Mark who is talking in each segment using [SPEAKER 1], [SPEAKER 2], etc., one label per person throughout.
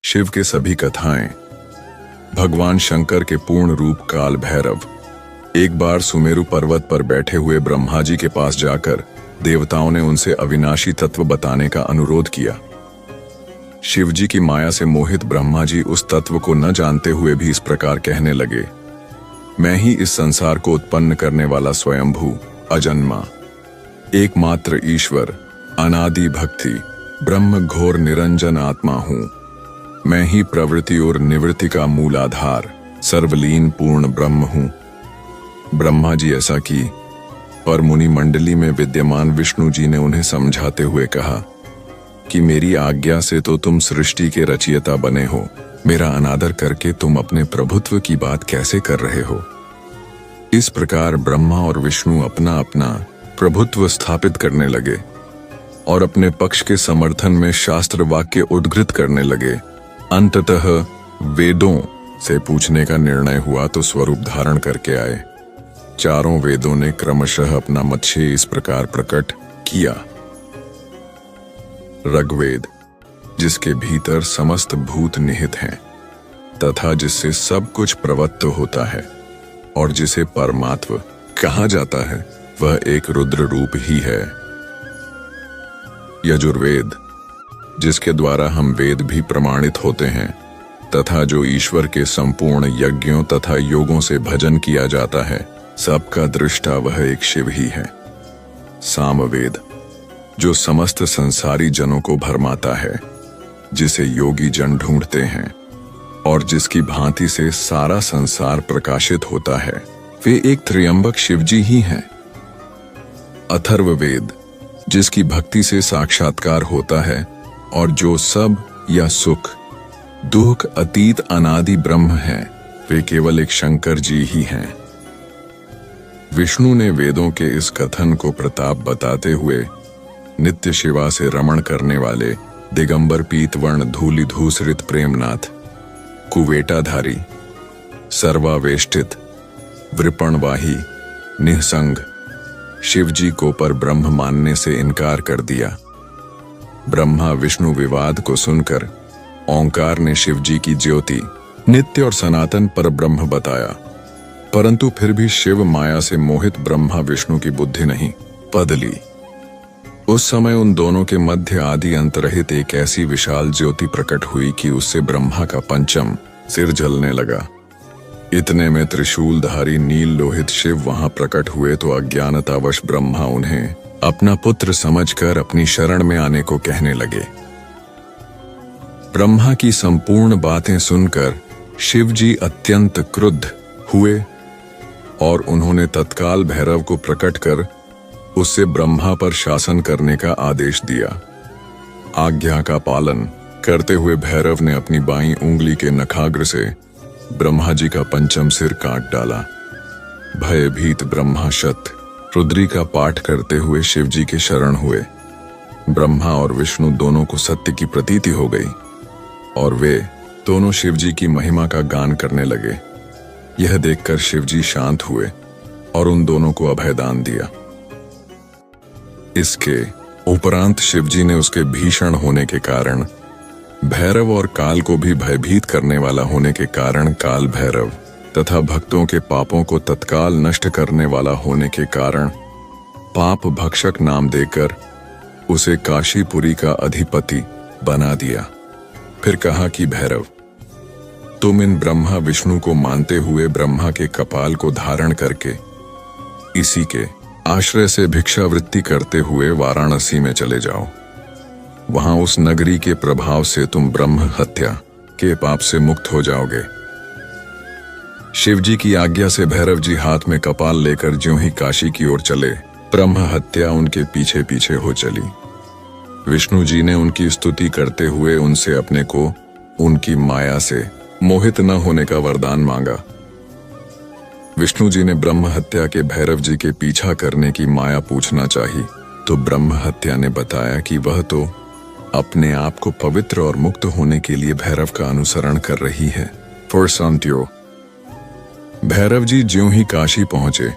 [SPEAKER 1] शिव के सभी कथाएं। भगवान शंकर के पूर्ण रूप काल भैरव एक बार सुमेरु पर्वत पर बैठे हुए ब्रह्मा जी के पास जाकर देवताओं ने उनसे अविनाशी तत्व बताने का अनुरोध किया। शिव जी की माया से मोहित ब्रह्मा जी उस तत्व को न जानते हुए भी इस प्रकार कहने लगे, मैं ही इस संसार को उत्पन्न करने वाला स्वयंभू अजन्मा एकमात्र ईश्वर अनादि भक्ति ब्रह्म घोर निरंजन आत्मा हूं। मैं ही प्रवृत्ति और निवृत्ति का मूल आधार सर्वलीन पूर्ण ब्रह्म हूं। ब्रह्मा जी ऐसा की पर मुनि मंडली में विद्यमान विष्णु जी ने उन्हें समझाते हुए कहा कि मेरी आज्ञा से तो तुम सृष्टि के रचयिता बने हो, मेरा अनादर करके तुम अपने प्रभुत्व की बात कैसे कर रहे हो। इस प्रकार ब्रह्मा और विष्णु अपना अपना प्रभुत्व स्थापित करने लगे और अपने पक्ष के समर्थन में शास्त्र वाक्य उद्धृत करने लगे। अंततः वेदों से पूछने का निर्णय हुआ तो स्वरूप धारण करके आए। चारों वेदों ने क्रमशः अपना मत इस प्रकार प्रकट किया। ऋग्वेद, जिसके भीतर समस्त भूत निहित हैं तथा जिससे सब कुछ प्रवत्त होता है और जिसे परमात्म कहा जाता है, वह एक रुद्र रूप ही है। यजुर्वेद, जिसके द्वारा हम वेद भी प्रमाणित होते हैं तथा जो ईश्वर के संपूर्ण यज्ञों तथा योगों से भजन किया जाता है, सबका दृष्टा वह एक शिव ही है। सामवेद, जो समस्त संसारी जनों को भरमाता है, जिसे योगी जन ढूंढते हैं और जिसकी भांति से सारा संसार प्रकाशित होता है, वे एक त्र्यंबक शिवजी ही हैं। अथर्ववेद, जिसकी भक्ति से साक्षात्कार होता है और जो सब या सुख दुख अतीत अनादि ब्रह्म है, वे केवल एक शंकर जी ही हैं। विष्णु ने वेदों के इस कथन को प्रताप बताते हुए नित्य शिवा से रमण करने वाले दिगंबर पीतवर्ण धूलि धूसरित प्रेमनाथ कुवेटाधारी सर्वावेष्टित वृपणवाही निःसंग शिव जी को पर ब्रह्म मानने से इनकार कर दिया। ब्रह्मा विष्णु विवाद को सुनकर ओंकार ने शिव जी की ज्योति नित्य और सनातन पर ब्रह्म बताया, परंतु फिर भी शिव माया से मोहित ब्रह्मा विष्णु की बुद्धि नहीं बदली। उस समय उन दोनों के मध्य आदि अंतरहित एक ऐसी विशाल ज्योति प्रकट हुई कि उससे ब्रह्मा का पंचम सिर जलने लगा। इतने में त्रिशूलधारी नील लोहित शिव वहां प्रकट हुए तो अज्ञानतावश ब्रह्मा उन्हें अपना पुत्र समझकर अपनी शरण में आने को कहने लगे। ब्रह्मा की संपूर्ण बातें सुनकर शिव जी अत्यंत क्रुद्ध हुए और उन्होंने तत्काल भैरव को प्रकट कर उससे ब्रह्मा पर शासन करने का आदेश दिया। आज्ञा का पालन करते हुए भैरव ने अपनी बाईं उंगली के नखाग्र से ब्रह्मा जी का पंचम सिर काट डाला। भयभीत ब्रह्मा शत रुद्री का पाठ करते हुए शिव जी के शरण हुए। ब्रह्मा और विष्णु दोनों को सत्य की प्रतीति हो गई और वे दोनों शिव जी की महिमा का गान करने लगे। यह देखकर शिव जी शांत हुए और उन दोनों को अभयदान दिया। इसके उपरांत शिव जी ने उसके भीषण होने के कारण भैरव और काल को भी भयभीत करने वाला होने के कारण काल भैरव तथा भक्तों के पापों को तत्काल नष्ट करने वाला होने के कारण पाप भक्षक नाम देकर उसे काशीपुरी का अधिपति बना दिया। फिर कहा कि भैरव, तुम इन ब्रह्मा विष्णु को मानते हुए ब्रह्मा के कपाल को धारण करके इसी के आश्रय से भिक्षावृत्ति करते हुए वाराणसी में चले जाओ। वहां उस नगरी के प्रभाव से तुम ब्रह्म हत्या के पाप से मुक्त हो जाओगे। शिव जी की आज्ञा से भैरव जी हाथ में कपाल लेकर ज्यों ही काशी की ओर चले, ब्रह्म हत्या उनके पीछे पीछे हो चली। विष्णु जी ने उनकी स्तुति करते हुए उनसे अपने को उनकी माया से मोहित न होने का वरदान मांगा। विष्णु जी ने ब्रह्म हत्या के भैरव जी के पीछा करने की माया पूछना चाही तो ब्रह्म हत्या ने बताया कि वह तो अपने आप को पवित्र और मुक्त होने के लिए भैरव का अनुसरण कर रही है। फॉर संत्यो भैरव जी ज्यों ही काशी पहुंचे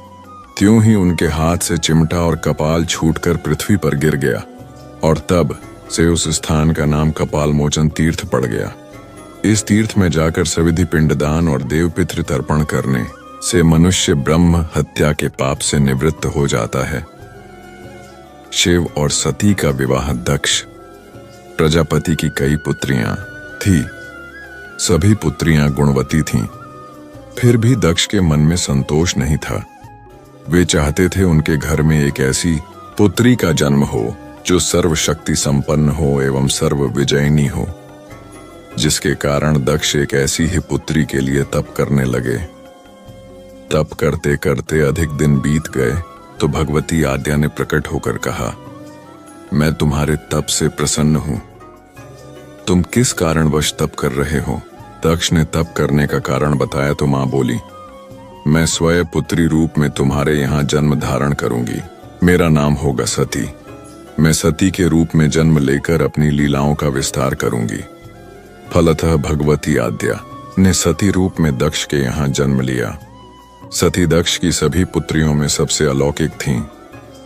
[SPEAKER 1] त्यों ही उनके हाथ से चिमटा और कपाल छूटकर पृथ्वी पर गिर गया और तब से उस स्थान का नाम कपाल मोचन तीर्थ पड़ गया। इस तीर्थ में जाकर सविधि पिंडदान और देवपितृ तर्पण करने से मनुष्य ब्रह्म हत्या के पाप से निवृत्त हो जाता है। शिव और सती का विवाह। दक्ष प्रजापति की कई पुत्रियां थी। सभी पुत्रियां गुणवती थीं। फिर भी दक्ष के मन में संतोष नहीं था। वे चाहते थे उनके घर में एक ऐसी पुत्री का जन्म हो जो सर्वशक्ति संपन्न हो एवं सर्व विजयिनी हो, जिसके कारण दक्ष एक ऐसी ही पुत्री के लिए तप करने लगे। तप करते करते अधिक दिन बीत गए तो भगवती आद्या ने प्रकट होकर कहा, मैं तुम्हारे तप से प्रसन्न हूं। तुम किस कारणवश तप कर रहे हो? दक्ष ने तप करने का कारण बताया तो मां बोली, मैं स्वयं पुत्री रूप में तुम्हारे यहाँ जन्म धारण करूंगी। मेरा नाम होगा सती। मैं सती के रूप में जन्म लेकर अपनी लीलाओं का विस्तार करूंगी। फलतः भगवती आद्या ने सती रूप में दक्ष के यहाँ जन्म लिया। सती दक्ष की सभी पुत्रियों में सबसे अलौकिक थीं।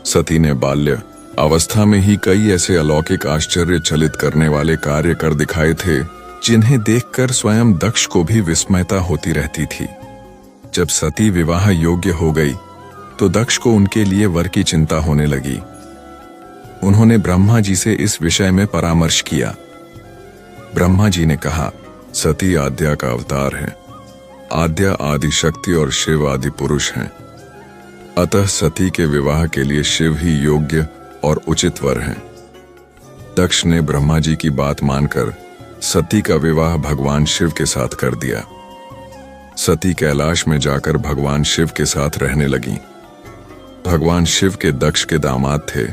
[SPEAKER 1] सती ने बाल्य अवस्था में ही कई ऐसे अलौकिक आश्चर्यचलित करने वाले कार्य कर दिखाए थे जिन्हें देखकर स्वयं दक्ष को भी विस्मयता होती रहती थी। जब सती विवाह योग्य हो गई तो दक्ष को उनके लिए वर की चिंता होने लगी। उन्होंने ब्रह्मा जी से इस विषय में परामर्श किया। ब्रह्मा जी ने कहा, सती आद्या का अवतार है। आद्या आदि शक्ति और शिव आदि पुरुष हैं। अतः सती के विवाह के लिए शिव ही योग्य और उचित वर हैं। दक्ष ने ब्रह्मा जी की बात मानकर सती का विवाह भगवान शिव के साथ कर दिया। सती कैलाश में जाकर भगवान शिव के साथ रहने लगी। भगवान शिव के दक्ष के दामाद थे,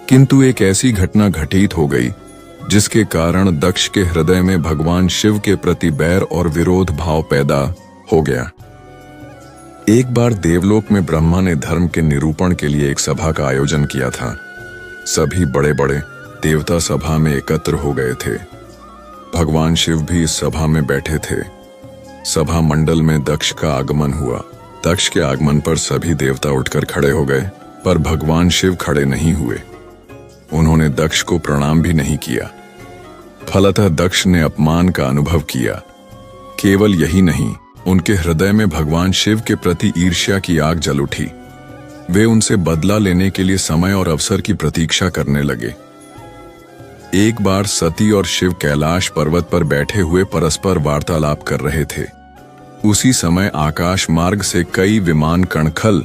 [SPEAKER 1] किंतु एक ऐसी घटना घटित हो गई जिसके कारण दक्ष के हृदय में भगवान शिव के प्रति बैर और विरोध भाव पैदा हो गया। एक बार देवलोक में ब्रह्मा ने धर्म के निरूपण के लिए एक सभा का आयोजन किया था। सभी बड़े बड़े देवता सभा में एकत्र हो गए थे। भगवान शिव भी इस सभा में बैठे थे। सभा मंडल में दक्ष का आगमन हुआ। दक्ष के आगमन पर सभी देवता उठकर खड़े हो गए, पर भगवान शिव खड़े नहीं हुए। उन्होंने दक्ष को प्रणाम भी नहीं किया। फलतः दक्ष ने अपमान का अनुभव किया। केवल यही नहीं, उनके हृदय में भगवान शिव के प्रति ईर्ष्या की आग जल उठी। वे उनसे बदला लेने के लिए समय और अवसर की प्रतीक्षा करने लगे। एक बार सती और शिव कैलाश पर्वत पर बैठे हुए परस्पर वार्तालाप कर रहे थे। उसी समय आकाश मार्ग से कई विमान कणखल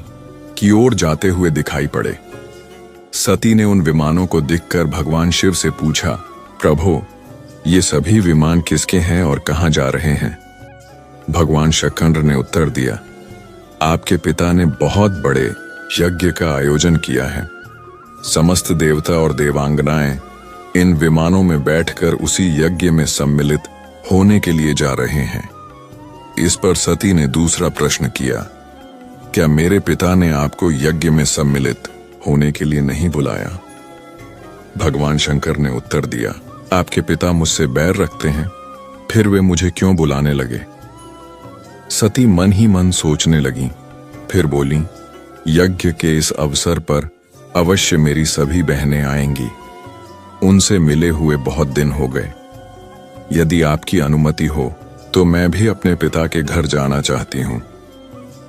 [SPEAKER 1] की ओर जाते हुए दिखाई पड़े। सती ने उन विमानों को देखकर भगवान शिव से पूछा, प्रभु, ये सभी विमान किसके हैं और कहां जा रहे हैं? भगवान शक्कर ने उत्तर दिया, आपके पिता ने बहुत बड़े यज्ञ का आयोजन किया है। समस्त देवता और देवांगनाएं इन विमानों में बैठकर उसी यज्ञ में सम्मिलित होने के लिए जा रहे हैं। इस पर सती ने दूसरा प्रश्न किया, क्या मेरे पिता ने आपको यज्ञ में सम्मिलित होने के लिए नहीं बुलाया? भगवान शंकर ने उत्तर दिया, आपके पिता मुझसे बैर रखते हैं, फिर वे मुझे क्यों बुलाने लगे? सती मन ही मन सोचने लगी, फिर बोली, यज्ञ के इस अवसर पर अवश्य मेरी सभी बहनें आएंगी। उनसे मिले हुए बहुत दिन हो गए। यदि आपकी अनुमति हो तो मैं भी अपने पिता के घर जाना चाहती हूँ।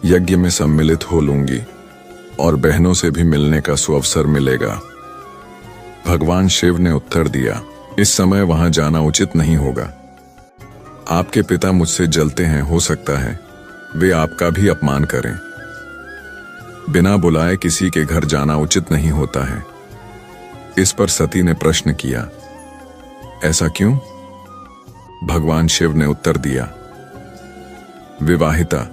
[SPEAKER 1] यज्ञ में सम्मिलित हो लूंगी और बहनों से भी मिलने का सुअवसर मिलेगा। भगवान शिव ने उत्तर दिया, इस समय वहां जाना उचित नहीं होगा। आपके पिता मुझसे जलते हैं, हो सकता है वे आपका भी अपमान करें। बिना बुलाए किसी के घर जाना उचित नहीं होता है। इस पर सती ने प्रश्न किया, ऐसा क्यों? भगवान शिव ने उत्तर दिया, विवाहिता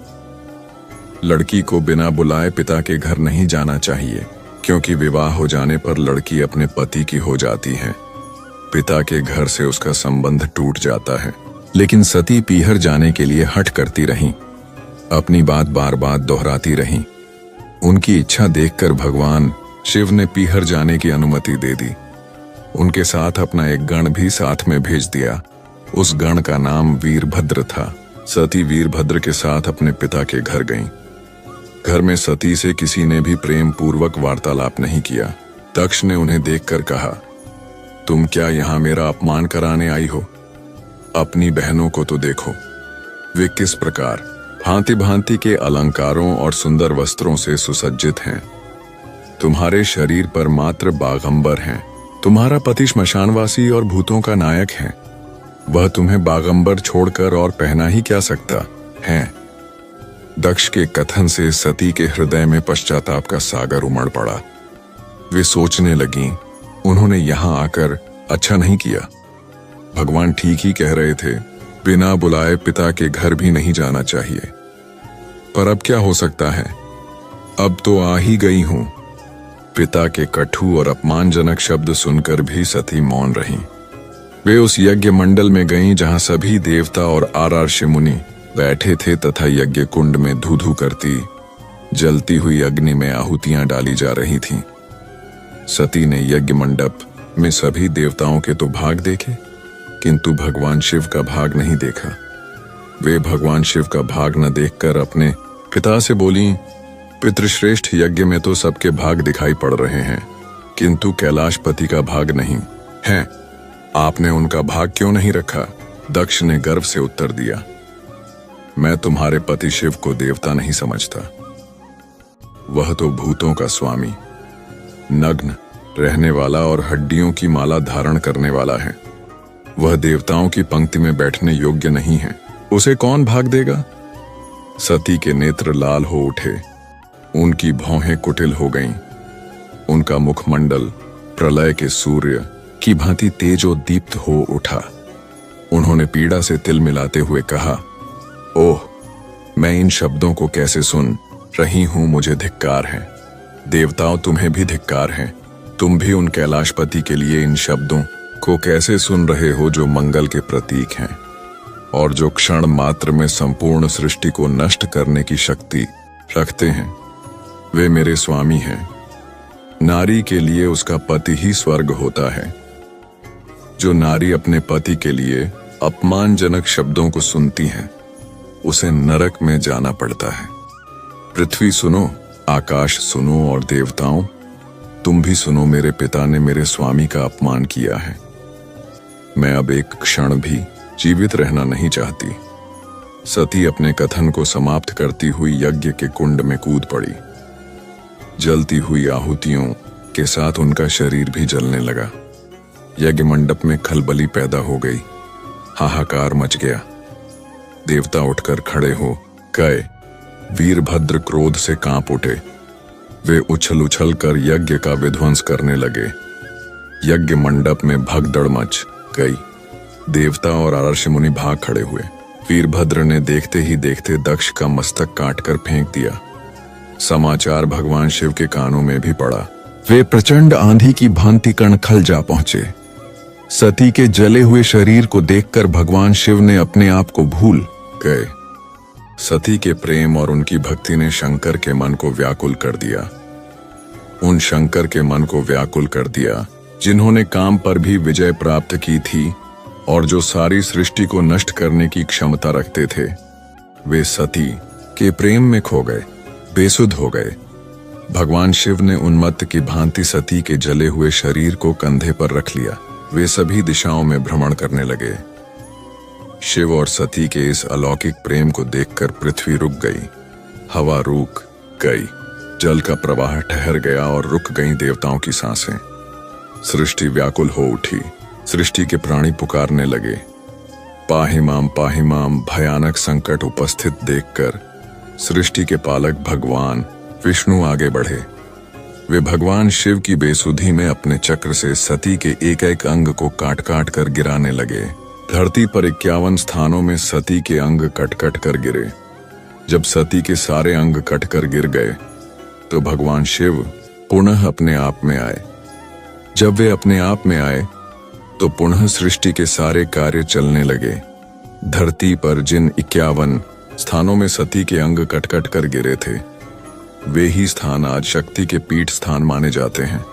[SPEAKER 1] लड़की को बिना बुलाए पिता के घर नहीं जाना चाहिए, क्योंकि विवाह हो जाने पर लड़की अपने पति की हो जाती है। पिता के घर से उसका संबंध टूट जाता है। लेकिन सती पीहर जाने के लिए हठ करती रहीं, अपनी बात बार बार दोहराती रहीं। उनकी इच्छा देखकर भगवान शिव ने पीहर जाने की अनुमति दे दी। उनके साथ अपना एक गण भी साथ में भेज दिया। उस गण का नाम वीरभद्र था। सती वीरभद्र के साथ अपने पिता के घर गईं। घर में सती से किसी ने भी प्रेम पूर्वक वार्तालाप नहीं किया। दक्ष ने उन्हें देखकर कहा, तुम क्या यहाँ मेरा अपमान कराने आई हो? अपनी बहनों को तो देखो, वे किस प्रकार भांति भांति के अलंकारों और सुंदर वस्त्रों से सुसज्जित हैं। तुम्हारे शरीर पर मात्र बागंबर हैं। तुम्हारा पति श्मशानवासी और भूतों का नायक है। वह तुम्हें बागंबर छोड़कर और पहना ही क्या सकता है। दक्ष के कथन से सती के हृदय में पश्चाताप का सागर उमड़ पड़ा। वे सोचने लगीं, उन्होंने यहां आकर अच्छा नहीं किया। भगवान ठीक ही कह रहे थे, बिना बुलाए पिता के घर भी नहीं जाना चाहिए। पर अब क्या हो सकता है, अब तो आ ही गई हूं। पिता के कटु और अपमानजनक शब्द सुनकर भी सती मौन रहीं। वे उस यज्ञ मंडल में गईं जहां सभी देवता और आर्षि मुनि बैठे थे तथा यज्ञ कुंड में धू धू करती जलती हुई अग्नि में आहुतियां डाली जा रही थीं। सती ने यज्ञ मंडप में सभी देवताओं के तो भाग देखे, किंतु भगवान शिव का भाग नहीं देखा। वे भगवान शिव का भाग न देखकर अपने पिता से बोली, पितृश्रेष्ठ यज्ञ में तो सबके भाग दिखाई पड़ रहे हैं, किंतु कैलाशपति का भाग नहीं है। आपने उनका भाग क्यों नहीं रखा? दक्ष ने गर्व से उत्तर दिया, मैं तुम्हारे पति शिव को देवता नहीं समझता। वह तो भूतों का स्वामी, नग्न रहने वाला और हड्डियों की माला धारण करने वाला है। वह देवताओं की पंक्ति में बैठने योग्य नहीं है। उसे कौन भाग देगा? सती के नेत्र लाल हो उठे, उनकी भौहें कुटिल हो गईं। उनका मुखमंडल प्रलय के सूर्य की भांति तेजोदीप्त हो उठा। उन्होंने पीड़ा से तिल मिलाते हुए कहा, ओह, मैं इन शब्दों को कैसे सुन रही हूं, मुझे धिक्कार है। देवताओं, तुम्हें भी धिक्कार है। तुम भी उन कैलाशपति के लिए इन शब्दों को कैसे सुन रहे हो जो मंगल के प्रतीक हैं और जो क्षण मात्र में संपूर्ण सृष्टि को नष्ट करने की शक्ति रखते हैं। वे मेरे स्वामी हैं। नारी के लिए उसका पति ही स्वर्ग होता है। जो नारी अपने पति के लिए अपमानजनक शब्दों को सुनती है, उसे नरक में जाना पड़ता है। पृथ्वी सुनो, आकाश सुनो और देवताओं, तुम भी सुनो। मेरे पिता ने मेरे स्वामी का अपमान किया है। मैं अब एक क्षण भी जीवित रहना नहीं चाहती। सती अपने कथन को समाप्त करती हुई यज्ञ के कुंड में कूद पड़ी। जलती हुई आहुतियों के साथ उनका शरीर भी जलने लगा। यज्ञ मंडप में खलबली पैदा हो गई। हाहाकार मच गया। देवता उठकर खड़े हो गए। वीरभद्र क्रोध से कांप उठे। वे उछल उछल कर यज्ञ का विध्वंस करने लगे। यज्ञ मंडप में भगदड़ मच गई। देवता और आर्षि मुनि भाग खड़े हुए। वीरभद्र ने देखते ही देखते दक्ष का मस्तक काटकर फेंक दिया। समाचार भगवान शिव के कानों में भी पड़ा। वे प्रचंड आंधी की भांति कणखल जा पहुंचे। सती के जले हुए शरीर को देखकर भगवान शिव ने अपने आप को भूल गए। सती के प्रेम और उनकी भक्ति ने शंकर के मन को व्याकुल कर दिया। उन शंकर के मन को व्याकुल कर दिया जिन्होंने काम पर भी विजय प्राप्त की थी और जो सारी सृष्टि को नष्ट करने की क्षमता रखते थे। वे सती के प्रेम में खो गए, बेसुध हो गए। भगवान शिव ने उन्मत्त की भांति सती के जले हुए शरीर को कंधे पर रख लिया। वे सभी दिशाओं में भ्रमण करने लगे। शिव और सती के इस अलौकिक प्रेम को देखकर पृथ्वी रुक गई, हवा रुक गई, जल का प्रवाह ठहर गया और रुक गईं देवताओं की सांसें। सृष्टि व्याकुल हो उठी। सृष्टि के प्राणी पुकारने लगे, पाहि माम। भयानक संकट उपस्थित देखकर सृष्टि के पालक भगवान विष्णु आगे बढ़े। वे भगवान शिव की बेसुधी में अपने चक्र से सती के एक एक अंग को काट काट कर गिराने लगे। धरती पर 51 स्थानों में सती के अंग कट कट कर गिरे। जब सती के सारे अंग कट कर गिर गए तो भगवान शिव पुनः अपने आप में आए। जब वे अपने आप में आए तो पुनः सृष्टि के सारे कार्य चलने लगे। धरती पर जिन 51 स्थानों में सती के अंग कट कट कर गिरे थे, वे ही स्थान आज शक्ति के पीठ स्थान माने जाते हैं।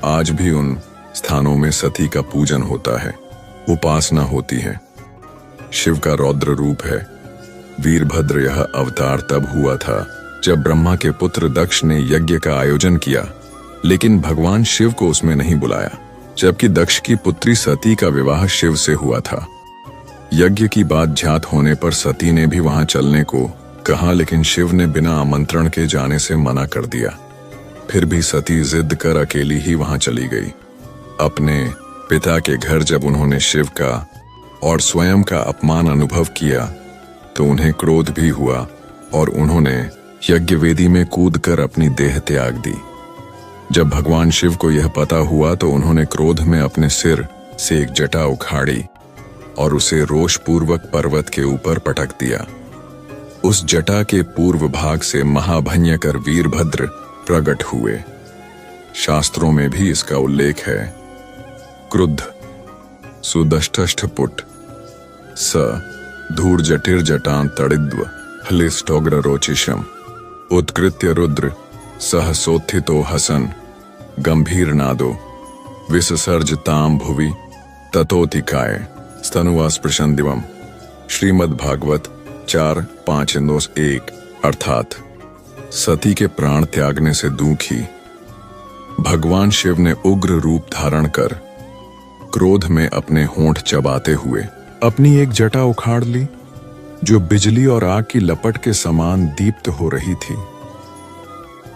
[SPEAKER 1] आज भी उन स्थानों में सती का पूजन होता है, उपासना होती है। शिव का रौद्र रूप है। वीरभद्र यह अवतार तब हुआ था जब ब्रह्मा के पुत्र दक्ष ने यज्ञ का आयोजन किया, लेकिन भगवान शिव को उसमें नहीं बुलाया, जबकि दक्ष की पुत्री सती का विवाह शिव से हुआ था। यज्ञ की बात ज्ञात होने पर सती ने भी वहां चलने को कहा, लेकिन शिव ने बिना आमंत्रण के जाने से मना कर दिया। फिर भी सती जिद कर अकेली ही वहां चली गई। अपने पिता के घर जब उन्होंने शिव का और स्वयं का अपमान अनुभव किया तो उन्हें क्रोध भी हुआ और उन्होंने यज्ञ वेदी में कूदकर अपनी देह त्याग दी। जब भगवान शिव को यह पता हुआ तो उन्होंने क्रोध में अपने सिर से एक जटा उखाड़ी और उसे रोषपूर्वक पर्वत के ऊपर पटक दिया। उस जटा के पूर्व भाग से महाभयंकर वीरभद्र प्रकट हुए। शास्त्रों में भी इसका उल्लेख है। क्रुद्ध सुदष्टष्ठपुट स धूर्जटिर्जटां तडिद्व हलिष्टोग्ररोचिषम् उत्कृत्य रुद्र सहसोत्थितो हसन गंभीरनादो विससर्जतां भुवि ततोतिकाय स्तनुवा स्पृशन दिवम। श्रीमद्भागवत 4:5-1 अर्थात सती के प्राण त्यागने से दुखी भगवान शिव ने उग्र रूप धारण कर क्रोध में अपने होंठ चबाते हुए अपनी एक जटा उखाड़ ली जो बिजली और आग की लपट के समान दीप्त हो रही थी।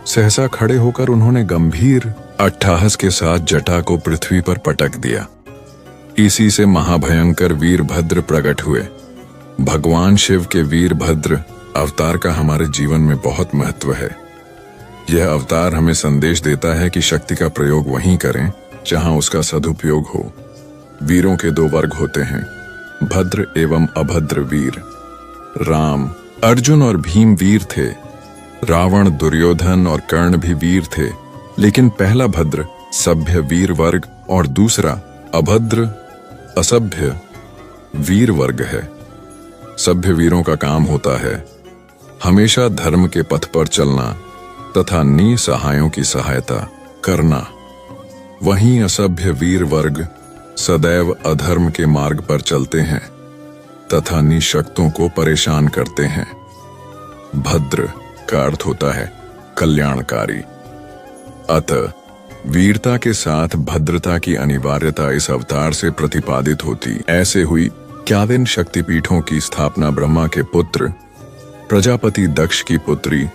[SPEAKER 1] सहसा खड़े होकर उन्होंने गंभीर अट्टहास के साथ जटा को पृथ्वी पर पटक दिया। इसी से महाभयंकर वीरभद्र प्रकट हुए। भगवान शिव के वीरभद्र अवतार का हमारे जीवन में बहुत महत्व है। यह अवतार हमें संदेश देता है कि शक्ति का प्रयोग वहीं करें जहां उसका सदुपयोग हो। वीरों के दो वर्ग होते हैं, भद्र एवं अभद्र वीर। राम, अर्जुन और भीम वीर थे। रावण, दुर्योधन और कर्ण भी वीर थे, लेकिन पहला भद्र सभ्य वीर वर्ग और दूसरा अभद्र असभ्य वीर वर्ग है। सभ्य वीरों का काम होता है हमेशा धर्म के पथ पर चलना तथा निसहायों की सहायता करना। वहीं असभ्य वीर वर्ग सदैव अधर्म के मार्ग पर चलते हैं तथा निशक्तों को परेशान करते हैं। भद्र का अर्थ होता है कल्याणकारी। अतः वीरता के साथ भद्रता की अनिवार्यता इस अवतार से प्रतिपादित होती। ऐसे हुई क्यादिन शक्तिपीठों की स्थापना ब्रह्मा के पुत्र प्रजापति दक्ष की पुत्री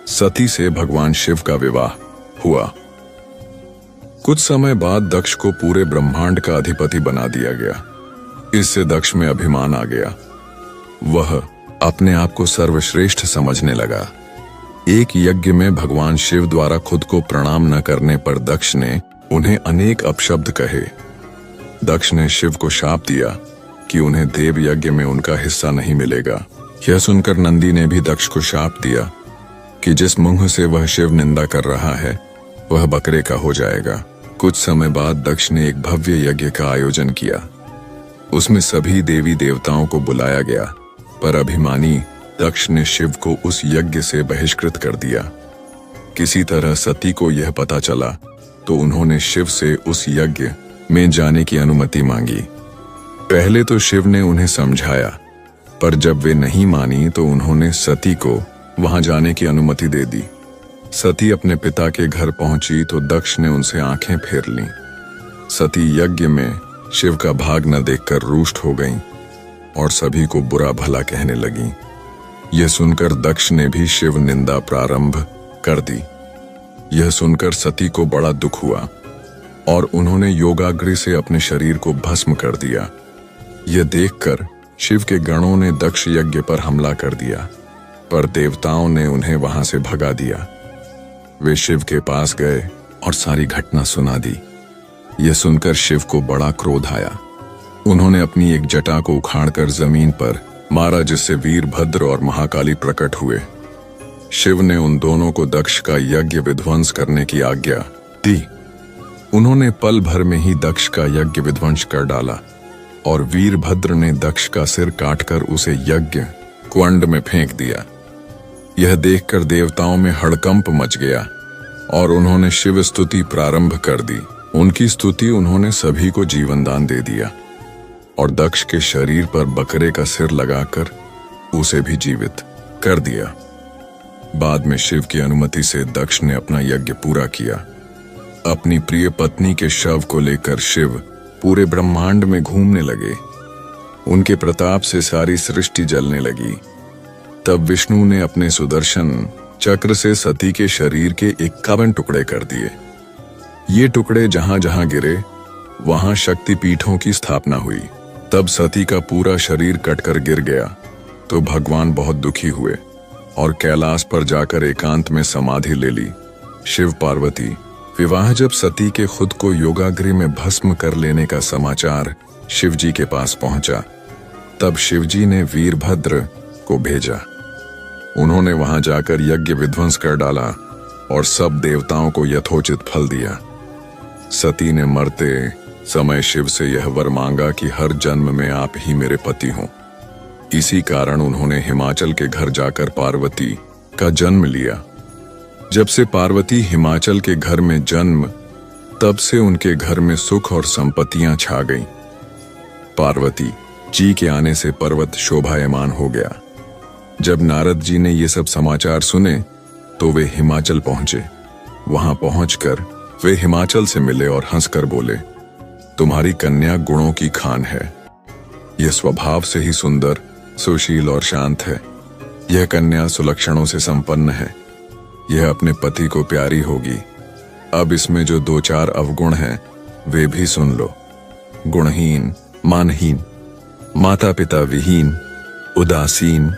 [SPEAKER 1] सती से भगवान शिव का विवाह हुआ। कुछ समय बाद दक्ष को पूरे ब्रह्मांड का अधिपति बना दिया गया। इससे दक्ष में अभिमान आ गया। वह अपने आप को सर्वश्रेष्ठ समझने लगा। एक यज्ञ में भगवान शिव द्वारा खुद को प्रणाम न करने पर दक्ष ने उन्हें अनेक अपशब्द कहे। दक्ष ने शिव को शाप दिया कि उन्हें देव यज्ञ में उनका हिस्सा नहीं मिलेगा। यह सुनकर नंदी ने भी दक्ष को शाप दिया कि जिस मुंह से वह शिव निंदा कर रहा है वह बकरे का हो जाएगा। कुछ समय बाद दक्ष ने एक भव्य यज्ञ का आयोजन किया। उसमें सभी देवी देवताओं को बुलाया गया, पर अभिमानी दक्ष ने शिव को उस यज्ञ से बहिष्कृत कर दिया। किसी तरह सती को यह पता चला तो उन्होंने शिव से उस यज्ञ में जाने की अनुमति मांगी। पहले तो शिव ने उन्हें समझाया, पर जब वे नहीं मानी तो उन्होंने सती को वहां जाने की अनुमति दे दी। सती अपने पिता के घर पहुंची तो दक्ष ने उनसे आंखें फेर लीं। सती यज्ञ में शिव का भाग न देखकर रुष्ट हो गईं और सभी को बुरा भला कहने लगीं। यह सुनकर दक्ष ने भी शिव निंदा प्रारंभ कर दी। यह सुनकर सती को बड़ा दुख हुआ और उन्होंने योगाग्नि से अपने शरीर को भस्म कर दिया। यह देखकर शिव के गणों ने दक्ष यज्ञ पर हमला कर दिया, पर देवताओं ने उन्हें वहां से भगा दिया। वे शिव के पास गए और सारी घटना सुना दी। यह सुनकर शिव को बड़ा क्रोध आया। उन्होंने अपनी एक जटा को उखाड़कर जमीन पर मारा, जिससे वीरभद्र और महाकाली प्रकट हुए। शिव ने उन दोनों को दक्ष का यज्ञ विध्वंस करने की आज्ञा दी। उन्होंने पल भर में ही दक्ष का यज्ञ विध्वंस कर डाला और वीरभद्र ने दक्ष का सिर काटकर उसे यज्ञ कुंड में फेंक दिया। यह देखकर देवताओं में हड़कंप मच गया और उन्होंने शिव स्तुति प्रारंभ कर दी। उनकी स्तुति उन्होंने सभी को जीवन दान दे दिया और दक्ष के शरीर पर बकरे का सिर लगाकर उसे भी जीवित कर दिया। बाद में शिव की अनुमति से दक्ष ने अपना यज्ञ पूरा किया। अपनी प्रिय पत्नी के शव को लेकर शिव पूरे ब्रह्मांड में घूमने लगे। उनके प्रताप से सारी सृष्टि जलने लगी। तब विष्णु ने अपने सुदर्शन चक्र से सती के शरीर के 51 टुकड़े कर दिए। ये टुकड़े जहां जहां गिरे वहां शक्तिपीठों की स्थापना हुई। तब सती का पूरा शरीर कटकर गिर गया तो भगवान बहुत दुखी हुए और कैलाश पर जाकर एकांत में समाधि ले ली। शिव पार्वती विवाह जब सती के खुद को योगाग्नि में भस्म कर लेने का समाचार शिवजी के पास पहुंचा, तब शिवजी ने वीरभद्र को भेजा। उन्होंने वहां जाकर यज्ञ विध्वंस कर डाला और सब देवताओं को यथोचित फल दिया। सती ने मरते समय शिव से यह वर मांगा कि हर जन्म में आप ही मेरे पति हों। इसी कारण उन्होंने हिमाचल के घर जाकर पार्वती का जन्म लिया। जब से पार्वती हिमाचल के घर में जन्म, तब से उनके घर में सुख और संपत्तियां छा गईं। पार्वती जी के आने से पर्वत शोभायमान हो गया। जब नारद जी ने ये सब समाचार सुने तो वे हिमाचल पहुंचे। वहां पहुंचकर वे हिमाचल से मिले और हंसकर बोले, तुम्हारी कन्या गुणों की खान है। यह स्वभाव से ही सुंदर, सुशील और शांत है। यह कन्या सुलक्षणों से संपन्न है। यह अपने पति को प्यारी होगी। अब इसमें जो 2-4 अवगुण हैं वे भी सुन लो। गुणहीन, मानहीन, माता पिता विहीन, उदासीन,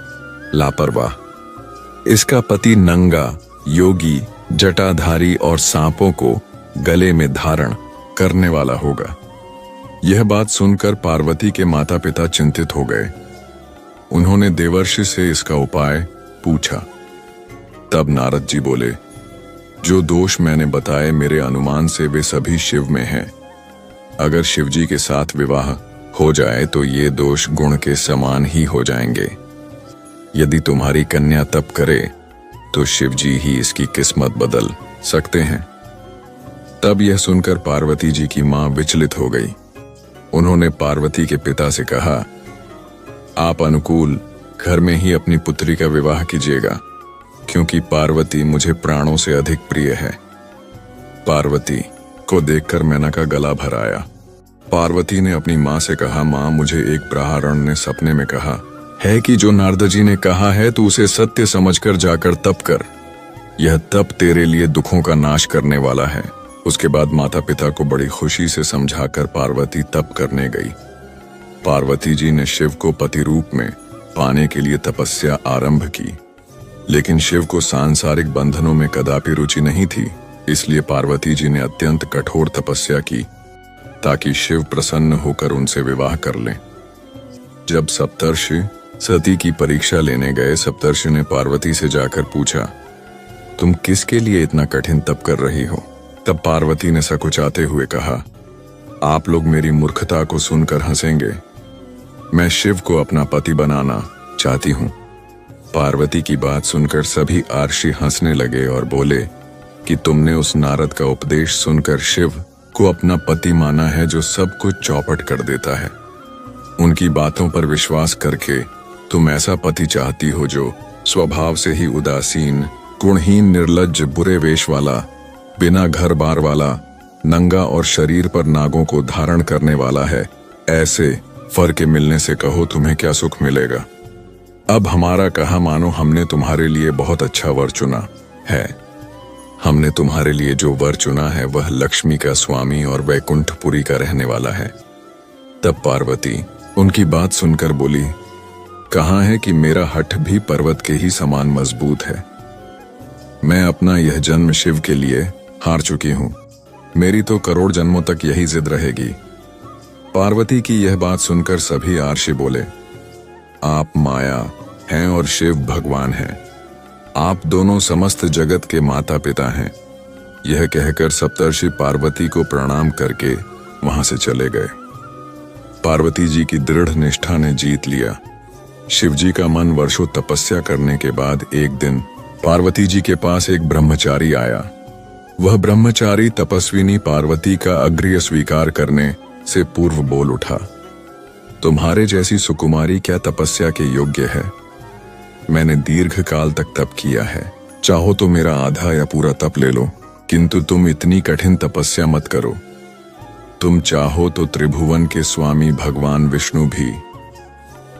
[SPEAKER 1] लापरवाह। इसका पति नंगा, योगी, जटाधारी और सांपों को गले में धारण करने वाला होगा। यह बात सुनकर पार्वती के माता पिता चिंतित हो गए। उन्होंने देवर्षि से इसका उपाय पूछा। तब नारद जी बोले, जो दोष मैंने बताए मेरे अनुमान से वे सभी शिव में हैं। अगर शिवजी के साथ विवाह हो जाए तो ये दोष गुण के समान ही हो जाएंगे। यदि तुम्हारी कन्या तप करे तो शिवजी ही इसकी किस्मत बदल सकते हैं। तब यह सुनकर पार्वती जी की मां विचलित हो गई। उन्होंने पार्वती के पिता से कहा, आप अनुकूल घर में ही अपनी पुत्री का विवाह कीजिएगा, क्योंकि पार्वती मुझे प्राणों से अधिक प्रिय है। पार्वती को देखकर मैना का गला भर आया। पार्वती ने अपनी मां से कहा, मां मुझे एक ब्राह्मण ने सपने में कहा है कि जो नारद जी ने कहा है तू उसे सत्य समझकर जाकर तप कर। यह तप तेरे लिए दुखों का नाश करने वाला है। उसके बाद माता पिता को बड़ी खुशी से समझाकर पार्वती तप करने गई। पार्वती जी ने शिव को पति रूप में पाने के लिए तपस्या आरंभ की, लेकिन शिव को सांसारिक बंधनों में कदापि रुचि नहीं थी। इसलिए पार्वती जी ने अत्यंत कठोर तपस्या की ताकि शिव प्रसन्न होकर उनसे विवाह कर लें। जब सप्तर्षि सती की परीक्षा लेने गए, सप्तर्षि ने पार्वती से जाकर पूछा, तुम किसके लिए इतना कठिन तप कर रही हो? तब पार्वती ने सकुचाते हुए कहा, आप लोग मेरी मूर्खता को सुनकर हंसेंगे। मैं शिव को अपना पति बनाना चाहती हूँ। पार्वती की बात सुनकर सभी आर्षि हंसने लगे और बोले कि तुमने उस नारद का उपदेश सुनकर शिव को अपना पति माना है, जो सब कुछ चौपट कर देता है। उनकी बातों पर विश्वास करके तुम ऐसा पति चाहती हो जो स्वभाव से ही उदासीन, गुणहीन, निर्लज्ज, बुरे वेश वाला, बिना घर बार वाला, नंगा और शरीर पर नागों को धारण करने वाला है। ऐसे फर के मिलने से कहो तुम्हें क्या सुख मिलेगा। अब हमारा कहा मानो हमने तुम्हारे लिए बहुत अच्छा वर चुना है। हमने तुम्हारे लिए जो वर चुना है वह लक्ष्मी का स्वामी और वैकुंठपुरी का रहने वाला है। तब पार्वती उनकी बात सुनकर बोली, कहाँ है कि मेरा हठ भी पर्वत के ही समान मजबूत है। मैं अपना यह जन्म शिव के लिए हार चुकी हूँ। मेरी तो करोड़ जन्मों तक यही जिद रहेगी। पार्वती की यह बात सुनकर सभी आर्षि बोले, आप माया हैं और शिव भगवान हैं। आप दोनों समस्त जगत के माता पिता हैं। यह कहकर सप्तर्षि पार्वती को प्रणाम करके वहां से चले गए। पार्वती जी की दृढ़ निष्ठा ने जीत लिया। शिवजी का मन वर्षों तपस्या करने के बाद एक दिन पार्वती जी के पास एक ब्रह्मचारी आया। वह ब्रह्मचारी तपस्विनी पार्वती का अग्र्य स्वीकार करने से पूर्व बोल उठा, तुम्हारे जैसी सुकुमारी क्या तपस्या के योग्य है? मैंने दीर्घ काल तक तप किया है। चाहो तो मेरा आधा या पूरा तप ले लो, किंतु तुम इतनी कठिन तपस्या मत करो। तुम चाहो तो त्रिभुवन के स्वामी भगवान विष्णु भी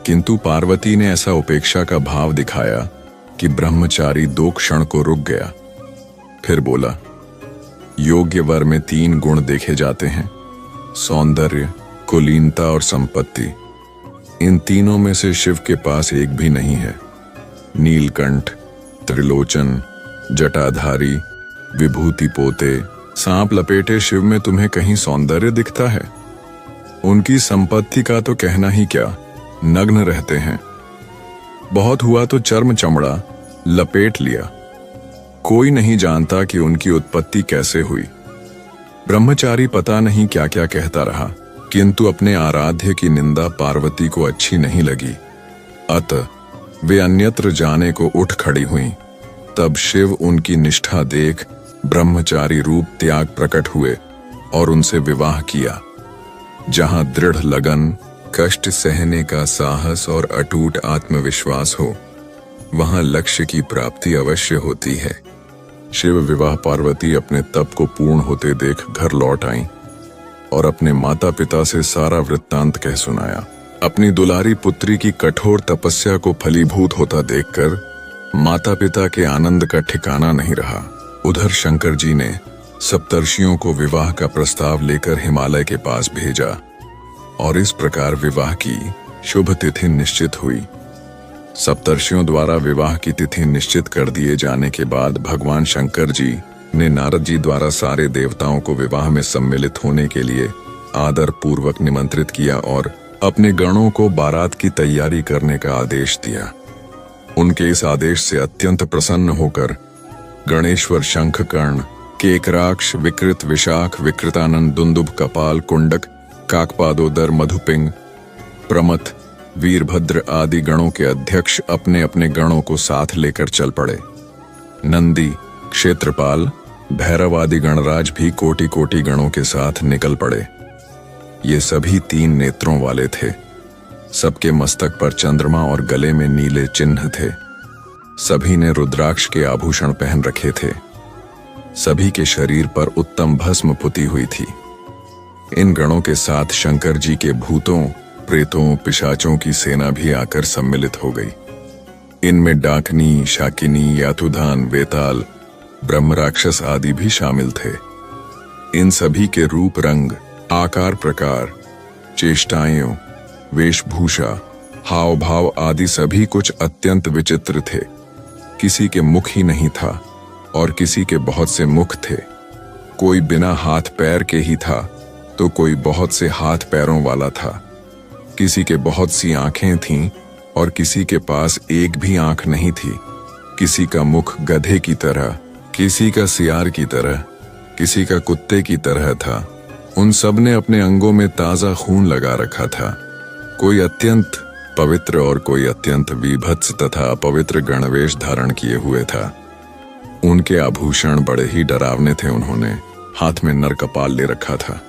[SPEAKER 1] किंतु पार्वती ने ऐसा उपेक्षा का भाव दिखाया कि ब्रह्मचारी 2 क्षण को रुक गया। फिर बोला, योग्य वर में 3 गुण देखे जाते हैं, सौंदर्य, कुलीनता और संपत्ति। इन तीनों में से शिव के पास एक भी नहीं है। नीलकंठ, त्रिलोचन, जटाधारी, विभूति पोते, सांप लपेटे शिव में तुम्हें कहीं सौंदर्य दिखता है? उनकी संपत्ति का तो कहना ही क्या, नग्न रहते हैं। बहुत हुआ तो चर्म चमड़ा लपेट लिया। कोई नहीं जानता कि उनकी उत्पत्ति कैसे हुई। ब्रह्मचारी पता नहीं क्या क्या कहता रहा, किंतु अपने आराध्य की निंदा पार्वती को अच्छी नहीं लगी। अतः वे अन्यत्र जाने को उठ खड़ी हुईं। तब शिव उनकी निष्ठा देख ब्रह्मचारी रूप त्याग प्रकट हुए और उनसे विवाह किया। जहां दृढ़ लगन, कष्ट सहने का साहस और अटूट आत्मविश्वास हो, वहां लक्ष्य की प्राप्ति अवश्य होती है। शिव विवाह पार्वती अपने तप को पूर्ण होते देख घर लौट आईं और अपने माता पिता से सारा वृत्तांत कह सुनाया। अपनी दुलारी पुत्री की कठोर तपस्या को फलीभूत होता देखकर माता पिता के आनंद का ठिकाना नहीं रहा। उधर शंकर जी ने सप्तर्षियों को विवाह का प्रस्ताव लेकर हिमालय के पास भेजा और इस प्रकार विवाह की शुभ तिथि निश्चित हुई। सप्तर्षियों द्वारा विवाह की तिथि निश्चित कर दिए जाने के बाद भगवान शंकर जी ने नारद जी द्वारा सारे देवताओं को विवाह में सम्मिलित होने के लिए आदर पूर्वक निमंत्रित किया और अपने गणों को बारात की तैयारी करने का आदेश दिया। उनके इस आदेश से अत्यंत प्रसन्न होकर गणेश्वर शंखकर्ण, केकराक्ष, विकृत विशाख, विकृतानंद, दुंदुभ, कपाल, कुंडक, काकपादोदर, मधुपिंग, प्रमथ, वीरभद्र आदि गणों के अध्यक्ष अपने अपने गणों को साथ लेकर चल पड़े। नंदी, क्षेत्रपाल, भैरव आदि गणराज भी कोटि कोटि गणों के साथ निकल पड़े। ये सभी 3 नेत्रों वाले थे। सबके मस्तक पर चंद्रमा और गले में नीले चिन्ह थे। सभी ने रुद्राक्ष के आभूषण पहन रखे थे। सभी के शरीर पर उत्तम भस्म पुती हुई थी। इन गणों के साथ शंकर जी के भूतों, प्रेतों, पिशाचों की सेना भी आकर सम्मिलित हो गई। इनमें डाकनी, शाकिनी, यातुधान, वेताल, ब्रह्म राक्षस आदि भी शामिल थे। इन सभी के रूप, रंग, आकार प्रकार, चेष्टाएं, वेशभूषा, हाव भाव आदि सभी कुछ अत्यंत विचित्र थे। किसी के मुख ही नहीं था और किसी के बहुत से मुख थे। कोई बिना हाथ पैर के ही था तो कोई बहुत से हाथ पैरों वाला था। किसी के बहुत सी आंखें थीं और किसी के पास एक भी आंख नहीं थी। किसी का मुख गधे की तरह, किसी का सियार की तरह, किसी का कुत्ते की तरह था। उन सब ने अपने अंगों में ताजा खून लगा रखा था। कोई अत्यंत पवित्र और कोई अत्यंत विभत्स तथा अपवित्र गणवेश धारण किए हुए था। उनके आभूषण बड़े ही डरावने थे। उन्होंने हाथ में नर कपाल ले रखा था।